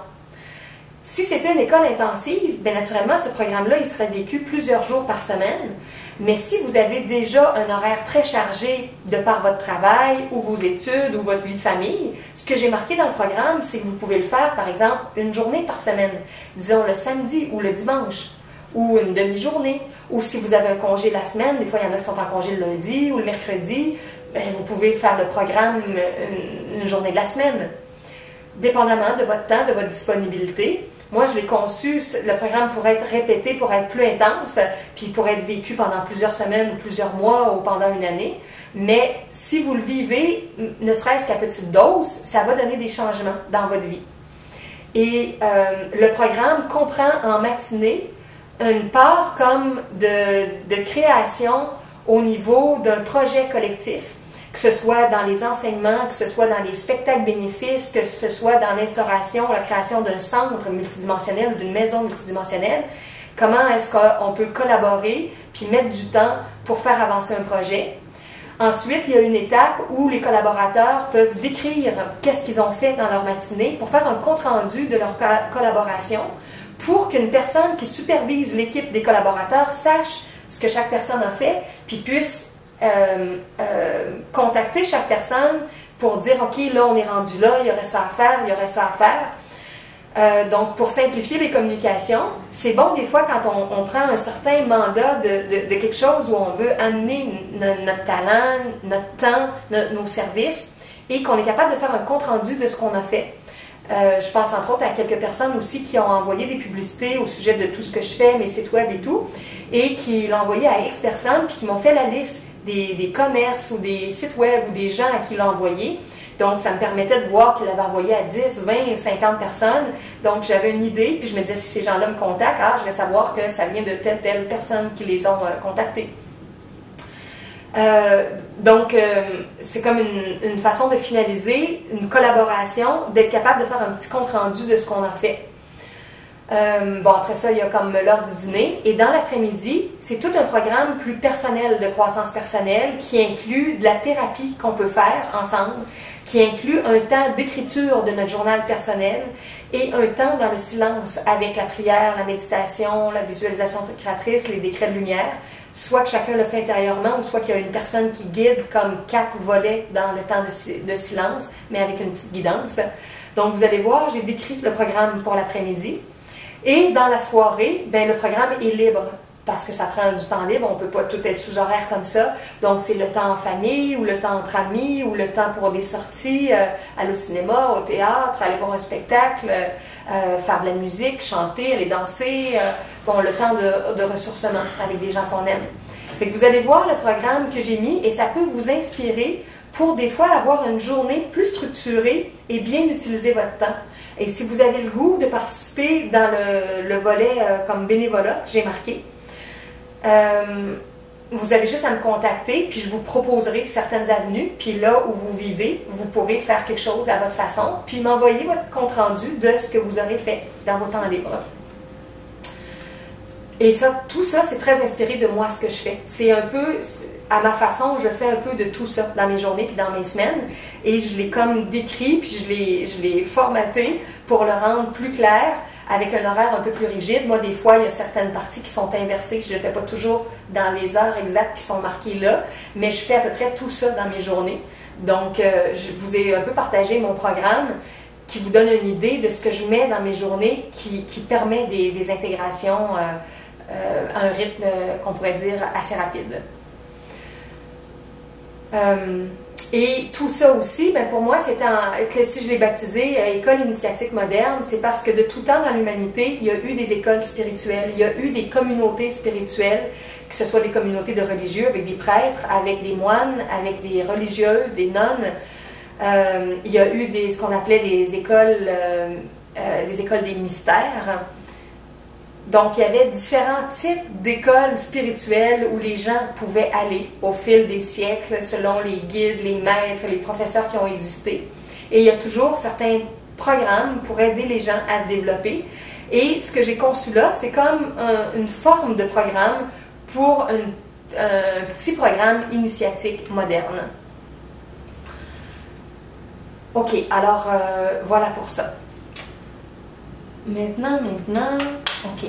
Si c'était une école intensive, bien naturellement, ce programme-là, il serait vécu plusieurs jours par semaine. Mais si vous avez déjà un horaire très chargé de par votre travail ou vos études ou votre vie de famille, ce que j'ai marqué dans le programme, c'est que vous pouvez le faire, par exemple, une journée par semaine, disons le samedi ou le dimanche, ou une demi-journée, ou si vous avez un congé la semaine, des fois il y en a qui sont en congé le lundi ou le mercredi, bien, vous pouvez faire le programme une journée de la semaine, dépendamment de votre temps, de votre disponibilité. Moi, je l'ai conçu, le programme pourrait être répété pour être plus intense, puis pour être vécu pendant plusieurs semaines ou plusieurs mois ou pendant une année. Mais si vous le vivez, ne serait-ce qu'à petite dose, ça va donner des changements dans votre vie. Et le programme comprend en matinée une part comme de création au niveau d'un projet collectif, que ce soit dans les enseignements, que ce soit dans les spectacles bénéfices, que ce soit dans l'instauration, la création d'un centre multidimensionnel ou d'une maison multidimensionnelle. Comment est-ce qu'on peut collaborer puis mettre du temps pour faire avancer un projet. Ensuite, il y a une étape où les collaborateurs peuvent décrire qu'est-ce qu'ils ont fait dans leur matinée pour faire un compte-rendu de leur collaboration pour qu'une personne qui supervise l'équipe des collaborateurs sache ce que chaque personne a fait puis puisse contacter chaque personne pour dire « Ok, là, on est rendu là, il y aurait ça à faire, il y aurait ça à faire. » Donc, pour simplifier les communications, c'est bon des fois quand on prend un certain mandat de quelque chose où on veut amener notre talent, notre temps, nos services et qu'on est capable de faire un compte-rendu de ce qu'on a fait. Je pense entre autres à quelques personnes aussi qui ont envoyé des publicités au sujet de tout ce que je fais, mes sites web et tout, et qui l'ont envoyé à X personnes puis qui m'ont fait la liste des commerces ou des sites web ou des gens à qui l'ont envoyé. Donc, ça me permettait de voir qu'il avait envoyé à 10, 20, 50 personnes. Donc, j'avais une idée, puis je me disais, si ces gens-là me contactent, je vais savoir que ça vient de telle personne qui les ont contactés. Donc, c'est comme une façon de finaliser une collaboration, d'être capable de faire un petit compte-rendu de ce qu'on a fait. Bon, après ça, il y a comme l'heure du dîner. Et dans l'après-midi, c'est tout un programme plus personnel de croissance personnelle qui inclut de la thérapie qu'on peut faire ensemble, qui inclut un temps d'écriture de notre journal personnel et un temps dans le silence avec la prière, la méditation, la visualisation créatrice, les décrets de lumière, soit que chacun le fait intérieurement ou soit qu'il y a une personne qui guide comme 4 volets dans le temps de silence, mais avec une petite guidance. Donc, vous allez voir, j'ai décrit le programme pour l'après-midi. Et dans la soirée, ben, le programme est libre parce que ça prend du temps libre. On ne peut pas tout être sous horaire comme ça. Donc, c'est le temps en famille ou le temps entre amis ou le temps pour des sorties, aller au cinéma, au théâtre, aller voir un spectacle, faire de la musique, chanter, aller danser. Bon, le temps de ressourcement avec des gens qu'on aime. Fait que vous allez voir le programme que j'ai mis et ça peut vous inspirer pour des fois avoir une journée plus structurée et bien utiliser votre temps. Et si vous avez le goût de participer dans le volet comme bénévolat, j'ai marqué, vous avez juste à me contacter, puis je vous proposerai certaines avenues, puis là où vous vivez, vous pourrez faire quelque chose à votre façon, puis m'envoyer votre compte-rendu de ce que vous aurez fait dans vos temps libres. Et ça, tout ça, c'est très inspiré de moi, ce que je fais. C'est un peu, à ma façon, je fais un peu de tout ça dans mes journées puis dans mes semaines. Et je l'ai comme décrit, puis je l'ai formaté pour le rendre plus clair, avec un horaire un peu plus rigide. Moi, des fois, il y a certaines parties qui sont inversées. Je ne le fais pas toujours dans les heures exactes qui sont marquées là, mais je fais à peu près tout ça dans mes journées. Donc, je vous ai un peu partagé mon programme qui vous donne une idée de ce que je mets dans mes journées qui permet des intégrations à un rythme qu'on pourrait dire assez rapide. Et tout ça aussi, ben pour moi, c'est que si je l'ai baptisé École initiatique moderne, c'est parce que de tout temps dans l'humanité, il y a eu des écoles spirituelles, il y a eu des communautés spirituelles, que ce soit des communautés de religieux avec des prêtres, avec des moines, avec des religieuses, des nonnes. Il y a eu ce qu'on appelait des écoles des mystères. Donc, il y avait différents types d'écoles spirituelles où les gens pouvaient aller au fil des siècles, selon les guides, les maîtres, les professeurs qui ont existé. Et il y a toujours certains programmes pour aider les gens à se développer. Et ce que j'ai conçu là, c'est comme une forme de programme pour un petit programme initiatique moderne. OK, alors voilà pour ça. Maintenant, OK.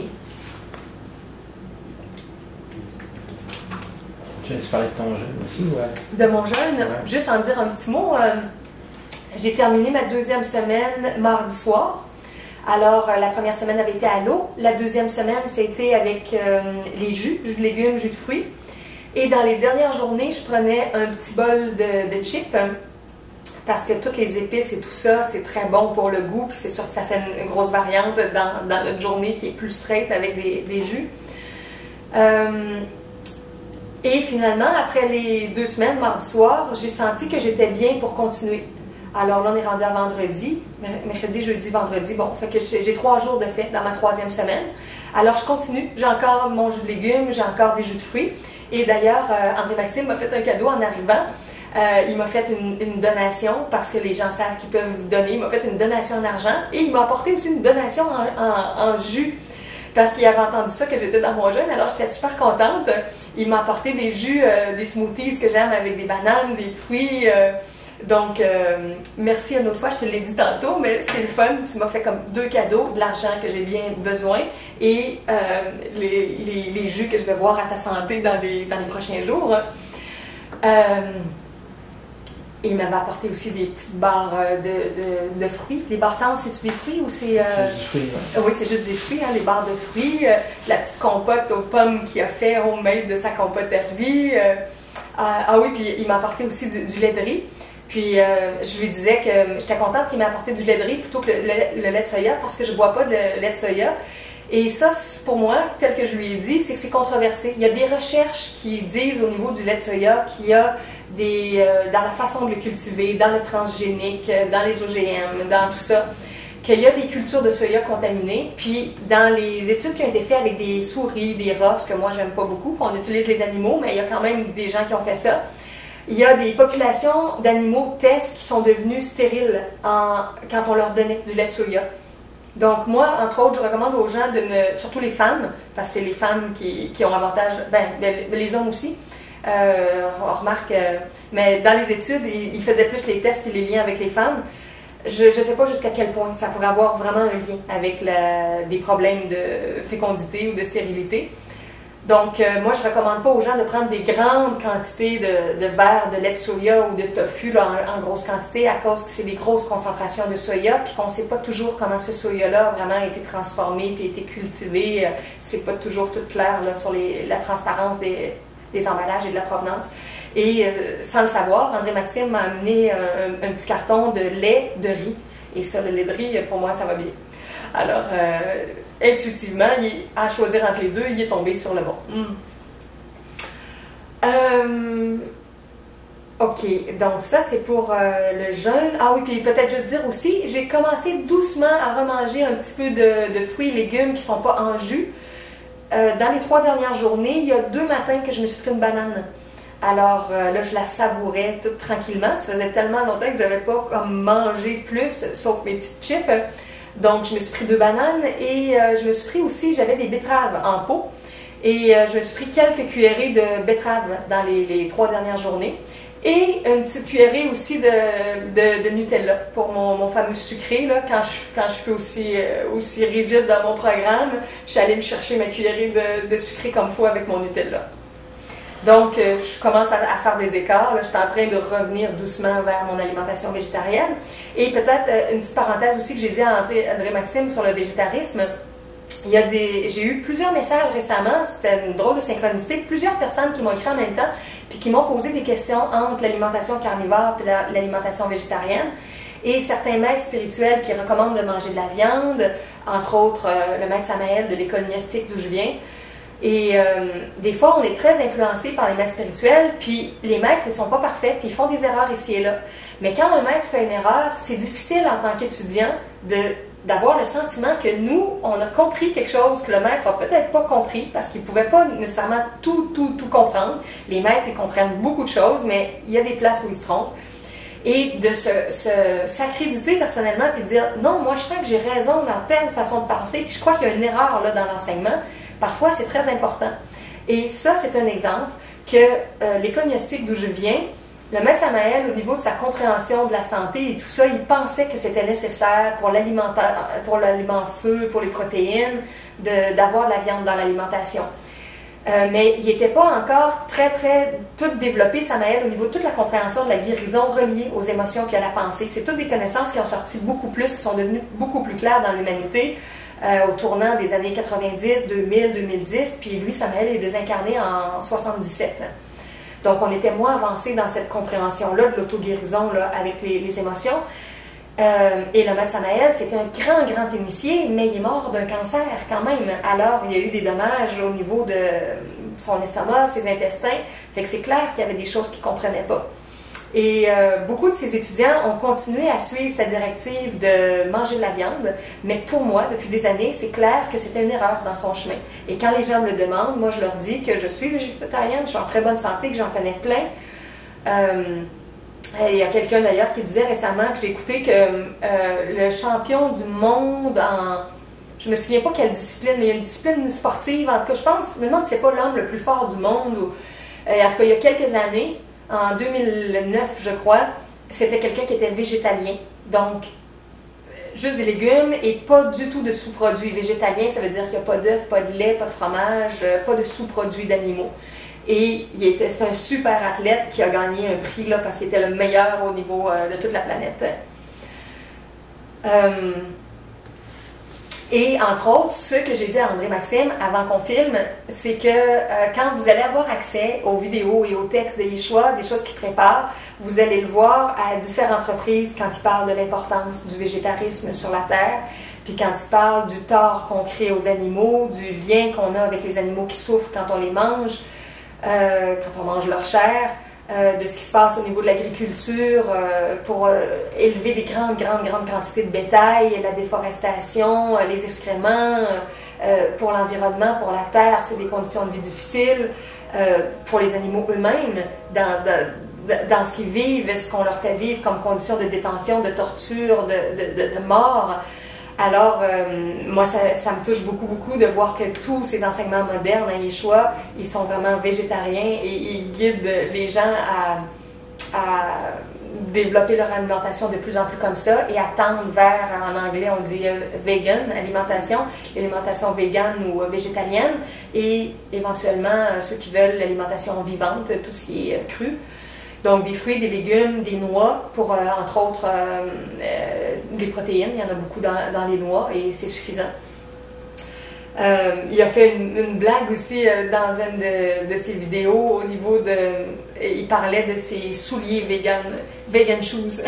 Tu as parlé de ton jeûne aussi, ouais. De mon jeûne, ouais. Juste en dire un petit mot. J'ai terminé ma 2e semaine mardi soir. Alors, la première semaine avait été à l'eau. La 2e semaine, c'était avec les jus de légumes, jus de fruits. Et dans les dernières journées, je prenais un petit bol de chips. Parce que toutes les épices et tout ça, c'est très bon pour le goût, puis c'est sûr que ça fait une grosse variante dans notre journée qui est plus straight avec des jus. Et finalement, après les 2 semaines, mardi soir, j'ai senti que j'étais bien pour continuer. Alors là, on est rendu à vendredi, mercredi, jeudi, vendredi. Bon, fait que j'ai 3 jours de fête dans ma 3e semaine. Alors, je continue. J'ai encore mon jus de légumes, j'ai encore des jus de fruits. Et d'ailleurs, André-Maxime m'a fait un cadeau en arrivant. Il m'a fait une donation, parce que les gens savent qu'ils peuvent donner. Il m'a fait une donation en argent et il m'a apporté aussi une donation en jus, parce qu'il avait entendu ça que j'étais dans mon jeûne, alors j'étais super contente. Il m'a apporté des jus, des smoothies que j'aime avec des bananes, des fruits. Donc, merci une autre fois, je te l'ai dit tantôt, mais c'est le fun. Tu m'as fait comme 2 cadeaux, de l'argent que j'ai bien besoin et les jus que je vais boire à ta santé dans les prochains jours. Et il m'avait apporté aussi des petites barres de fruits. Les barres tendres, c'est-tu des fruits ou c'est... C'est du fruit, ouais. Oui, c'est juste des fruits, hein, les barres de fruits. La petite compote aux pommes qu'il a fait homemade de sa compote à lui. Ah oui, puis il m'a apporté aussi du lait de riz. Puis je lui disais que j'étais contente qu'il m'ait apporté du lait de riz plutôt que le lait de soya, parce que je ne bois pas de lait de soya. Et ça, pour moi, tel que je lui ai dit, c'est que c'est controversé. Il y a des recherches qui disent au niveau du lait de soya qu'il y a dans la façon de le cultiver, dans le transgénique, dans les OGM, dans tout ça, qu'il y a des cultures de soya contaminées. Puis dans les études qui ont été faites avec des souris, des rats, ce que moi j'aime pas beaucoup, on utilise les animaux, mais il y a quand même des gens qui ont fait ça. Il y a des populations d'animaux tests qui sont devenus stériles quand on leur donnait du lait de soya. Donc moi, entre autres, je recommande aux gens, surtout les femmes, parce que c'est les femmes qui ont l'avantage, les hommes aussi, on remarque, mais dans les études, ils faisaient plus les tests et les liens avec les femmes. Je ne sais pas jusqu'à quel point ça pourrait avoir vraiment un lien avec des problèmes de fécondité ou de stérilité. Donc, moi, je ne recommande pas aux gens de prendre des grandes quantités de verre de lait de soya ou de tofu là, en grosse quantité à cause que c'est des grosses concentrations de soya puis qu'on ne sait pas toujours comment ce soya-là a vraiment été transformé puis été cultivé. C'est pas toujours tout clair là, sur la transparence des emballages et de la provenance. Et sans le savoir, André-Maxime m'a amené un petit carton de lait de riz. Et ça, le lait de riz, pour moi, ça va bien. Alors, intuitivement, à choisir entre les deux, il est tombé sur le bon. OK, donc ça, c'est pour le jeûne. Ah oui, puis peut-être juste dire aussi, j'ai commencé doucement à remanger un petit peu de fruits et légumes qui ne sont pas en jus. Dans les 3 dernières journées, il y a 2 matins que je me suis pris une banane. Alors là, je la savourais toute tranquillement. Ça faisait tellement longtemps que je n'avais pas comme mangé plus, sauf mes petites chips. Donc, je me suis pris 2 bananes et je me suis pris aussi, j'avais des betteraves en pot. Et je me suis pris quelques cuillerées de betteraves dans les 3 dernières journées. Et une petite cuillerée aussi de Nutella pour mon fameux sucré. Là, quand je suis aussi rigide dans mon programme, je suis allée me chercher ma cuillerée de sucré comme il faut avec mon Nutella. Donc, je commence à faire des écarts. Là, je suis en train de revenir doucement vers mon alimentation végétarienne. Et peut-être une petite parenthèse aussi que j'ai dit à André-Maxime sur le végétarisme. J'ai eu plusieurs messages récemment, c'était une drôle de synchronicité, plusieurs personnes qui m'ont écrit en même temps, puis qui m'ont posé des questions entre l'alimentation carnivore et l'alimentation végétarienne. Et certains maîtres spirituels qui recommandent de manger de la viande, entre autres le maître Samael de l'école gnostique d'où je viens. Et des fois, on est très influencé par les maîtres spirituels, puis les maîtres, ils ne sont pas parfaits, puis ils font des erreurs ici et là. Mais quand un maître fait une erreur, c'est difficile en tant qu'étudiant d'avoir le sentiment que nous, on a compris quelque chose que le maître n'a peut-être pas compris, parce qu'il ne pouvait pas nécessairement tout comprendre. Les maîtres, ils comprennent beaucoup de choses, mais il y a des places où ils se trompent. Et de s'accréditer personnellement, puis de dire, non, moi je sens que j'ai raison dans telle façon de penser, puis je crois qu'il y a une erreur là dans l'enseignement. Parfois, c'est très important. Et ça, c'est un exemple que l'école gnostique d'où je viens, le maître Samael, au niveau de sa compréhension de la santé et tout ça, il pensait que c'était nécessaire pour l'aliment feu, pour les protéines, d'avoir de la viande dans l'alimentation. Mais il n'était pas encore très tout développé, Samael, au niveau de toute la compréhension de la guérison reliée aux émotions et à la pensée. C'est toutes des connaissances qui ont sorti beaucoup plus, qui sont devenues beaucoup plus claires dans l'humanité. Au tournant des années 90, 2000, 2010, puis lui, Samael, est désincarné en 77. Donc, on était moins avancé dans cette compréhension-là de l'auto-guérison avec les émotions. Et le maître Samael, c'était un grand initié, mais il est mort d'un cancer quand même. Alors, il y a eu des dommages au niveau de son estomac, ses intestins. Fait que c'est clair qu'il y avait des choses qu'il ne comprenait pas. Et beaucoup de ces étudiants ont continué à suivre cette directive de manger de la viande, mais pour moi, depuis des années, c'est clair que c'était une erreur dans son chemin. Et quand les gens me le demandent, moi je leur dis que je suis végétarienne, je suis en très bonne santé, que j'en connais plein. Il y a quelqu'un d'ailleurs qui disait récemment que j'ai écouté que le champion du monde je me souviens pas quelle discipline, mais il y a une discipline sportive, en tout cas je me demande si c'est pas l'homme le plus fort du monde, en tout cas il y a quelques années, en 2009, je crois, c'était quelqu'un qui était végétalien. Donc, juste des légumes et pas du tout de sous-produits. Végétalien, ça veut dire qu'il n'y a pas d'œufs, pas de lait, pas de fromage, pas de sous-produits d'animaux. Et c'est un super athlète qui a gagné un prix là, parce qu'il était le meilleur au niveau de toute la planète. Et entre autres, ce que j'ai dit à André-Maxime avant qu'on filme, c'est que quand vous allez avoir accès aux vidéos et aux textes de Yeshua, des choses qu'il prépare, vous allez le voir à différentes reprises quand il parle de l'importance du végétarisme sur la Terre, puis quand il parle du tort qu'on crée aux animaux, du lien qu'on a avec les animaux qui souffrent quand on les mange, quand on mange leur chair, de ce qui se passe au niveau de l'agriculture pour élever des grandes quantités de bétail, la déforestation, les excréments, pour l'environnement, pour la terre, c'est des conditions de vie difficiles, pour les animaux eux-mêmes, dans ce qu'ils vivent, ce qu'on leur fait vivre comme conditions de détention, de torture, de mort. Alors, moi, ça me touche beaucoup, beaucoup de voir que tous ces enseignements modernes à Yeshua, ils sont vraiment végétariens et ils guident les gens à développer leur alimentation de plus en plus comme ça et à tendre vers, en anglais, on dit vegan, l'alimentation végane ou végétalienne, et éventuellement ceux qui veulent l'alimentation vivante, tout ce qui est cru. Donc, des fruits, des légumes, des noix, pour, entre autres, des protéines. Il y en a beaucoup dans les noix et c'est suffisant. Il a fait une blague aussi dans une de ses vidéos au niveau de... Il parlait de ses souliers vegan shoes.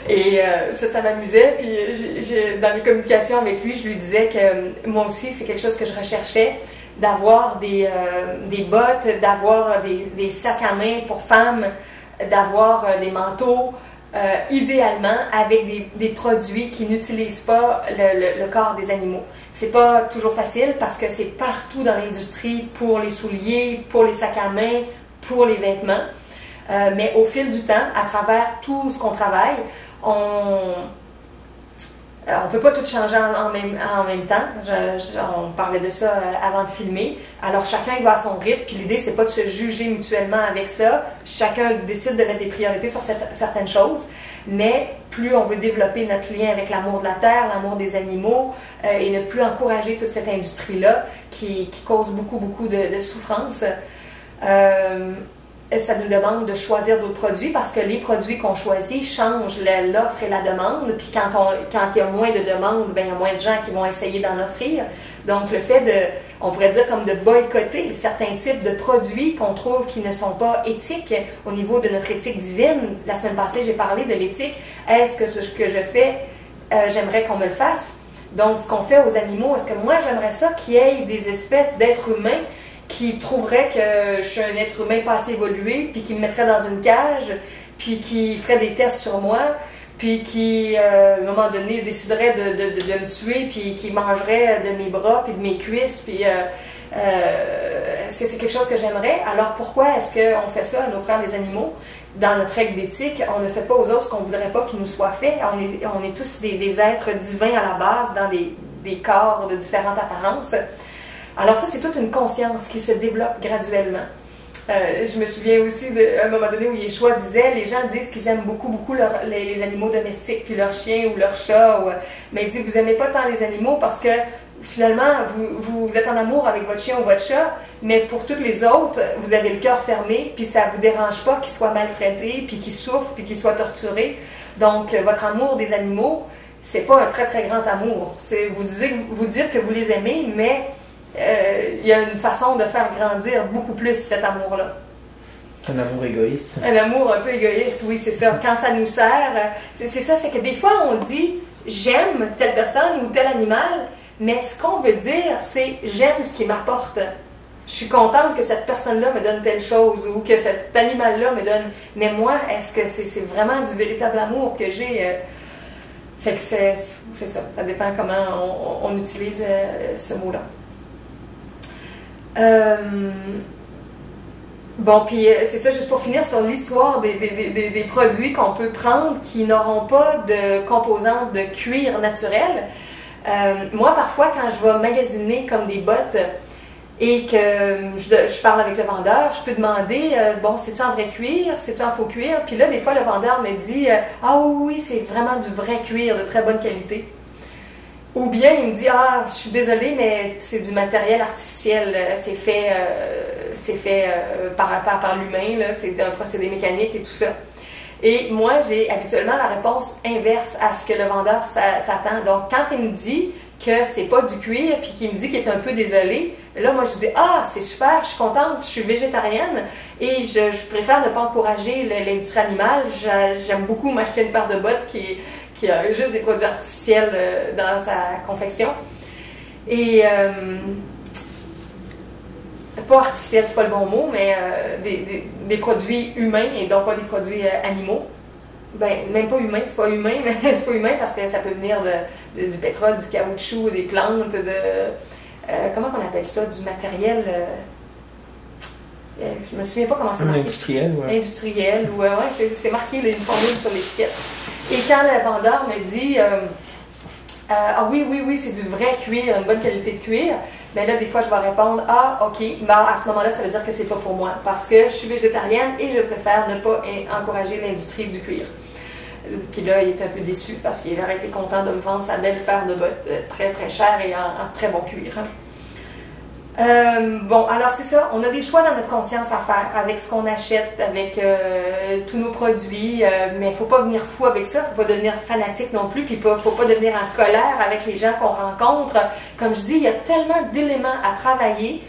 Et ça m'amusait. Puis, dans les communications avec lui, je lui disais que moi aussi, c'est quelque chose que je recherchais, d'avoir des bottes, d'avoir des sacs à main pour femmes, d'avoir des manteaux, idéalement avec des produits qui n'utilisent pas le corps des animaux. C'est pas toujours facile parce que c'est partout dans l'industrie pour les souliers, pour les sacs à main, pour les vêtements. Mais au fil du temps, à travers tout ce qu'on travaille, on ne peut pas tout changer en même temps. On parlait de ça avant de filmer. Alors, chacun il va à son rythme. Puis l'idée, c'est pas de se juger mutuellement avec ça. Chacun décide de mettre des priorités sur certaines choses. Mais plus on veut développer notre lien avec l'amour de la terre, l'amour des animaux, et ne plus encourager toute cette industrie-là qui cause beaucoup, beaucoup de souffrance, ça nous demande de choisir d'autres produits parce que les produits qu'on choisit changent l'offre et la demande. Puis quand il y a moins de demandes, bien, il y a moins de gens qui vont essayer d'en offrir. Donc, le fait on pourrait dire comme de boycotter certains types de produits qu'on trouve qui ne sont pas éthiques au niveau de notre éthique divine. La semaine passée, j'ai parlé de l'éthique. Est-ce que ce que je fais, j'aimerais qu'on me le fasse? Donc, ce qu'on fait aux animaux, est-ce que moi, j'aimerais ça qu'il y ait des espèces d'êtres humains qui trouveraient que je suis un être humain pas assez évolué, puis qui me mettrait dans une cage, puis qui ferait des tests sur moi, puis qui, à un moment donné, déciderait de me tuer, puis qui mangerait de mes bras, puis de mes cuisses, puis est-ce que c'est quelque chose que j'aimerais? Alors pourquoi est-ce qu'on fait ça à nos frères les animaux? Dans notre règle d'éthique, on ne fait pas aux autres ce qu'on ne voudrait pas qu'il nous soit fait. On est tous des êtres divins à la base, dans des corps de différentes apparences. Alors ça, c'est toute une conscience qui se développe graduellement. Je me souviens aussi d'un moment donné où Yeshua disait, les gens disent qu'ils aiment beaucoup, beaucoup les animaux domestiques, puis leurs chiens ou leurs chats, mais il dit, vous n'aimez pas tant les animaux parce que finalement, vous êtes en amour avec votre chien ou votre chat, mais pour toutes les autres, vous avez le cœur fermé, puis ça ne vous dérange pas qu'ils soient maltraités, puis qu'ils souffrent, puis qu'ils soient torturés. Donc, votre amour des animaux, c'est pas un très, très grand amour. Vous dites que vous les aimez, mais il y a une façon de faire grandir beaucoup plus cet amour-là. Un amour égoïste. Un amour un peu égoïste, oui, c'est ça. Quand ça nous sert, c'est ça, c'est que des fois on dit « j'aime telle personne ou tel animal », mais ce qu'on veut dire, c'est « j'aime ce qui m'apporte ». Je suis contente que cette personne-là me donne telle chose ou que cet animal-là me donne. Mais moi, est-ce que c'est vraiment du véritable amour que j'ai? Fait que c'est ça. Ça dépend comment on utilise ce mot-là. Bon, puis c'est ça, juste pour finir sur l'histoire des produits qu'on peut prendre qui n'auront pas de composantes de cuir naturel. Moi, parfois, quand je vais magasiner comme des bottes et que je parle avec le vendeur, je peux demander, bon, c'est-tu en vrai cuir, c'est-tu en faux cuir? Puis là, des fois, le vendeur me dit, ah oui, c'est vraiment du vrai cuir de très bonne qualité. Ou bien il me dit, ah, je suis désolée, mais c'est du matériel artificiel, c'est fait par l'humain, là, c'est un procédé mécanique et tout ça. Et moi, j'ai habituellement la réponse inverse à ce que le vendeur s'attend. Donc, quand il me dit que c'est pas du cuir, puis qu'il me dit qu'il est un peu désolé, là, moi, je dis, ah, c'est super, je suis contente, je suis végétarienne, et je préfère ne pas encourager l'industrie animale. J'aime beaucoup m'acheter une paire de bottes qui a juste des produits artificiels dans sa confection. Et pas artificiel, c'est pas le bon mot, mais des produits humains et donc pas des produits animaux. Ben, même pas humain, c'est pas humain, mais c'est pas humain parce que ça peut venir du pétrole, du caoutchouc, des plantes, comment on appelle ça, du matériel. Je me souviens pas comment c'est marqué. Industriel, ouais. Industriel, ou ouais, c'est marqué une formule sur l'étiquette. Et quand le vendeur me dit Ah oui, oui, oui, c'est du vrai cuir, une bonne qualité de cuir. Mais là, des fois, je vais répondre, ah, ok, ben, à ce moment-là, ça veut dire que c'est pas pour moi. Parce que je suis végétarienne et je préfère ne pas encourager l'industrie du cuir. Puis là, il est un peu déçu parce qu'il aurait été content de me vendre sa belle paire de bottes très, très chère et en très bon cuir. Hein. Bon, alors c'est ça, on a des choix dans notre conscience à faire avec ce qu'on achète, avec tous nos produits, mais il ne faut pas venir fou avec ça, il ne faut pas devenir fanatique non plus, puis il ne faut pas devenir en colère avec les gens qu'on rencontre. Comme je dis, il y a tellement d'éléments à travailler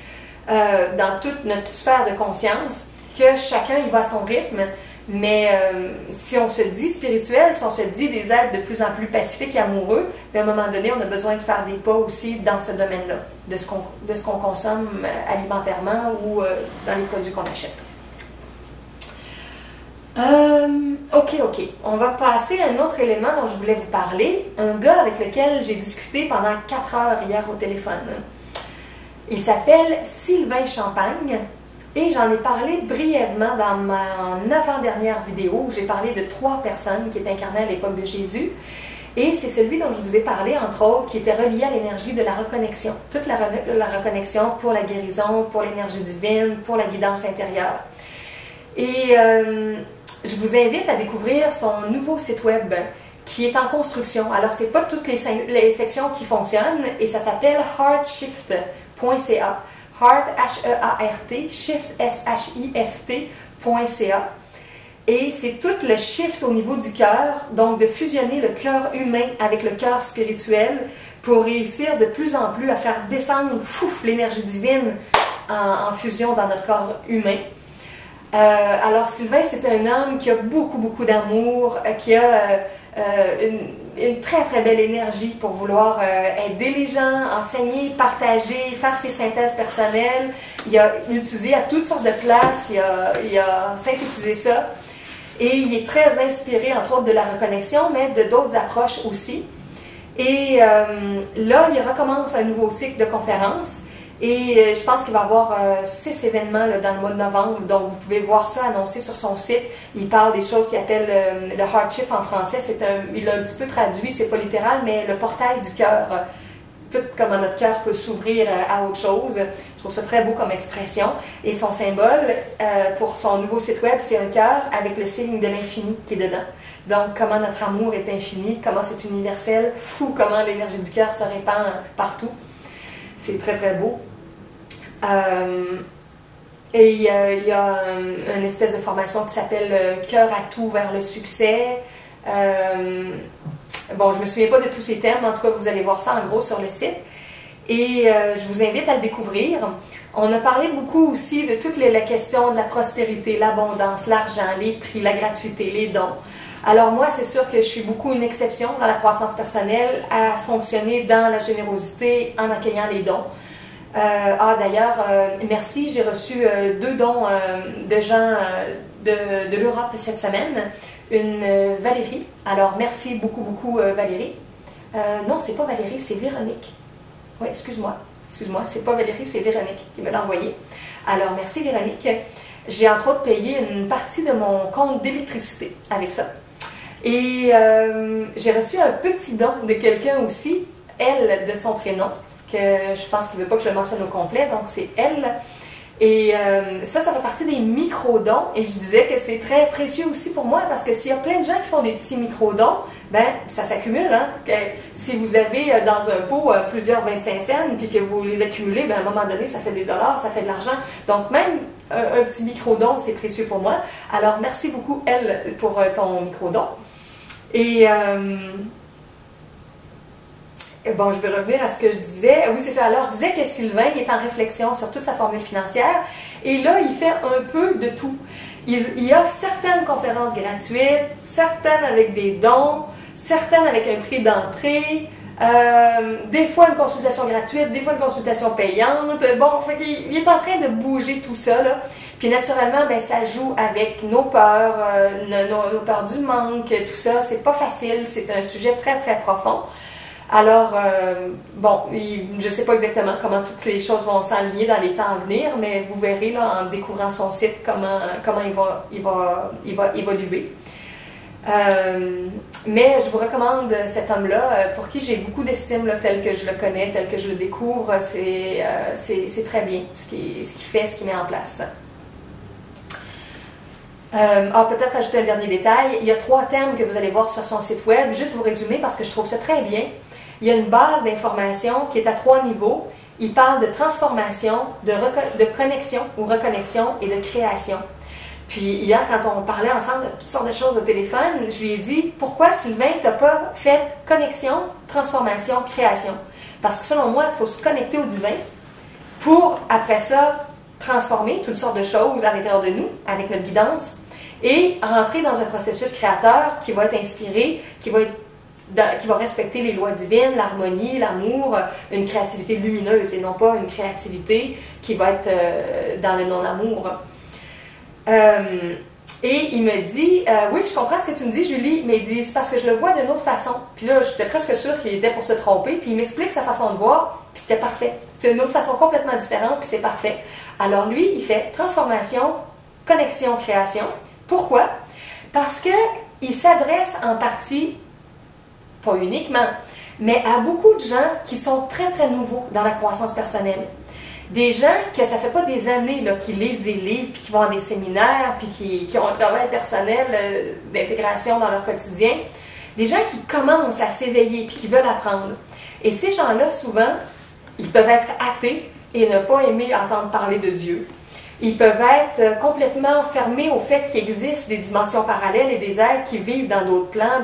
dans toute notre sphère de conscience que chacun y va à son rythme. Mais si on se dit spirituel, si on se dit des êtres de plus en plus pacifiques et amoureux, à un moment donné, on a besoin de faire des pas aussi dans ce domaine-là, de ce qu'on consomme alimentairement ou dans les produits qu'on achète. Ok. On va passer à un autre élément dont je voulais vous parler. Un gars avec lequel j'ai discuté pendant 4 heures hier au téléphone. Il s'appelle Sylvain Champagne. Et j'en ai parlé brièvement dans mon avant-dernière vidéo où j'ai parlé de 3 personnes qui étaient incarnées à l'époque de Jésus. Et c'est celui dont je vous ai parlé, entre autres, qui était relié à l'énergie de la reconnexion. Toute la reconnexion pour la guérison, pour l'énergie divine, pour la guidance intérieure. Et je vous invite à découvrir son nouveau site web qui est en construction. Alors, ce n'est pas toutes les sections qui fonctionnent et ça s'appelle heartshift.ca. Heart, H-E-A-R-T, Shift, S-H-I-F-T.ca. Et c'est tout le shift au niveau du cœur, donc de fusionner le cœur humain avec le cœur spirituel pour réussir de plus en plus à faire descendre l'énergie divine en fusion dans notre corps humain. Alors Sylvain, c'est un homme qui a beaucoup, beaucoup d'amour, qui a une très, très belle énergie pour vouloir aider les gens, enseigner, partager, faire ses synthèses personnelles. Il a étudié à toutes sortes de places, il a synthétisé ça. Et il est très inspiré, entre autres, de la reconnexion, mais de d'autres approches aussi. Et là, il recommence un nouveau cycle de conférences. Et je pense qu'il va y avoir 6 événements là, dans le mois de novembre, donc vous pouvez voir ça annoncé sur son site. Il parle des choses qu'il appelle le heart shift en français. Il l'a un petit peu traduit, c'est pas littéral, mais le portail du cœur. Tout comment notre cœur peut s'ouvrir à autre chose. Je trouve ça très beau comme expression. Et son symbole pour son nouveau site web, c'est un cœur avec le signe de l'infini qui est dedans. Donc, comment notre amour est infini, comment c'est universel, comment l'énergie du cœur se répand partout. C'est très, très beau. Et il y a une espèce de formation qui s'appelle Cœur à tout vers le succès. Bon, je ne me souviens pas de tous ces thèmes, en tout cas, vous allez voir ça en gros sur le site. Et je vous invite à le découvrir. On a parlé beaucoup aussi de toute la question de la prospérité, l'abondance, l'argent, les prix, la gratuité, les dons. Alors moi, c'est sûr que je suis beaucoup une exception dans la croissance personnelle à fonctionner dans la générosité en accueillant les dons. D'ailleurs, merci, j'ai reçu 2 dons de gens de l'Europe cette semaine. Une Valérie. Alors, merci beaucoup, beaucoup Valérie. Non, c'est pas Valérie, c'est Véronique. Oui, excuse-moi, c'est pas Valérie, c'est Véronique qui me l'a envoyé. Alors, merci Véronique. J'ai entre autres payé une partie de mon compte d'électricité avec ça. Et j'ai reçu un petit don de quelqu'un aussi, elle, de son prénom, que je pense qu'il ne veut pas que je le mentionne au complet, donc c'est elle. Et ça fait partie des micro-dons. Et je disais que c'est très précieux aussi pour moi, parce que s'il y a plein de gens qui font des petits micro-dons, ben ça s'accumule. Hein? Si vous avez dans un pot plusieurs 25 cents, puis que vous les accumulez, ben à un moment donné, ça fait des dollars, ça fait de l'argent. Donc même un petit micro-don, c'est précieux pour moi. Alors merci beaucoup, elle, pour ton micro-don. Et bon, je vais revenir à ce que je disais. Oui, c'est ça. Alors, je disais que Sylvain est en réflexion sur toute sa formule financière. Et là, il fait un peu de tout. Il offre certaines conférences gratuites, certaines avec des dons, certaines avec un prix d'entrée, des fois une consultation gratuite, des fois une consultation payante. Bon, il est en train de bouger tout ça, là. Puis naturellement, ben, ça joue avec nos peurs, nos peurs du manque, tout ça. C'est pas facile, c'est un sujet très, très profond. Alors, bon, je ne sais pas exactement comment toutes les choses vont s'aligner dans les temps à venir, mais vous verrez là, en découvrant son site comment il va évoluer. Mais je vous recommande cet homme-là, pour qui j'ai beaucoup d'estime, tel que je le connais, tel que je le découvre. C'est très bien ce qu'il fait, ce qu'il met en place. Peut-être ajouter un dernier détail. Il y a 3 thèmes que vous allez voir sur son site web. Juste vous résumer parce que je trouve ça très bien. Il y a une base d'informations qui est à 3 niveaux. Il parle de transformation, de connexion ou reconnexion et de création. Puis hier, quand on parlait ensemble de toutes sortes de choses au téléphone, je lui ai dit « Pourquoi, Sylvain, tu n'as pas fait connexion, transformation, création? » Parce que selon moi, il faut se connecter au divin pour, après ça, transformer toutes sortes de choses à l'intérieur de nous, avec notre guidance, et rentrer dans un processus créateur qui va être inspiré, qui va respecter les lois divines, l'harmonie, l'amour, une créativité lumineuse et non pas une créativité qui va être dans le non-amour. Et il me dit, oui, je comprends ce que tu me dis, Julie, mais il dit, c'est parce que je le vois d'une autre façon. Puis là, j'étais presque sûre qu'il était pour se tromper, puis il m'explique sa façon de voir, puis c'était parfait. C'était une autre façon complètement différente, puis c'est parfait. Alors lui, il fait transformation, connexion, création. Pourquoi? Parce qu'il s'adresse en partie, pas uniquement, mais à beaucoup de gens qui sont très, très nouveaux dans la croissance personnelle. Des gens que ça fait pas des années qui lisent des livres, puis qui vont à des séminaires, puis qui ont un travail personnel d'intégration dans leur quotidien. Des gens qui commencent à s'éveiller, puis qui veulent apprendre. Et ces gens-là, souvent, ils peuvent être athées et ne pas aimer entendre parler de Dieu. Ils peuvent être complètement fermés au fait qu'il existe des dimensions parallèles et des êtres qui vivent dans d'autres plans,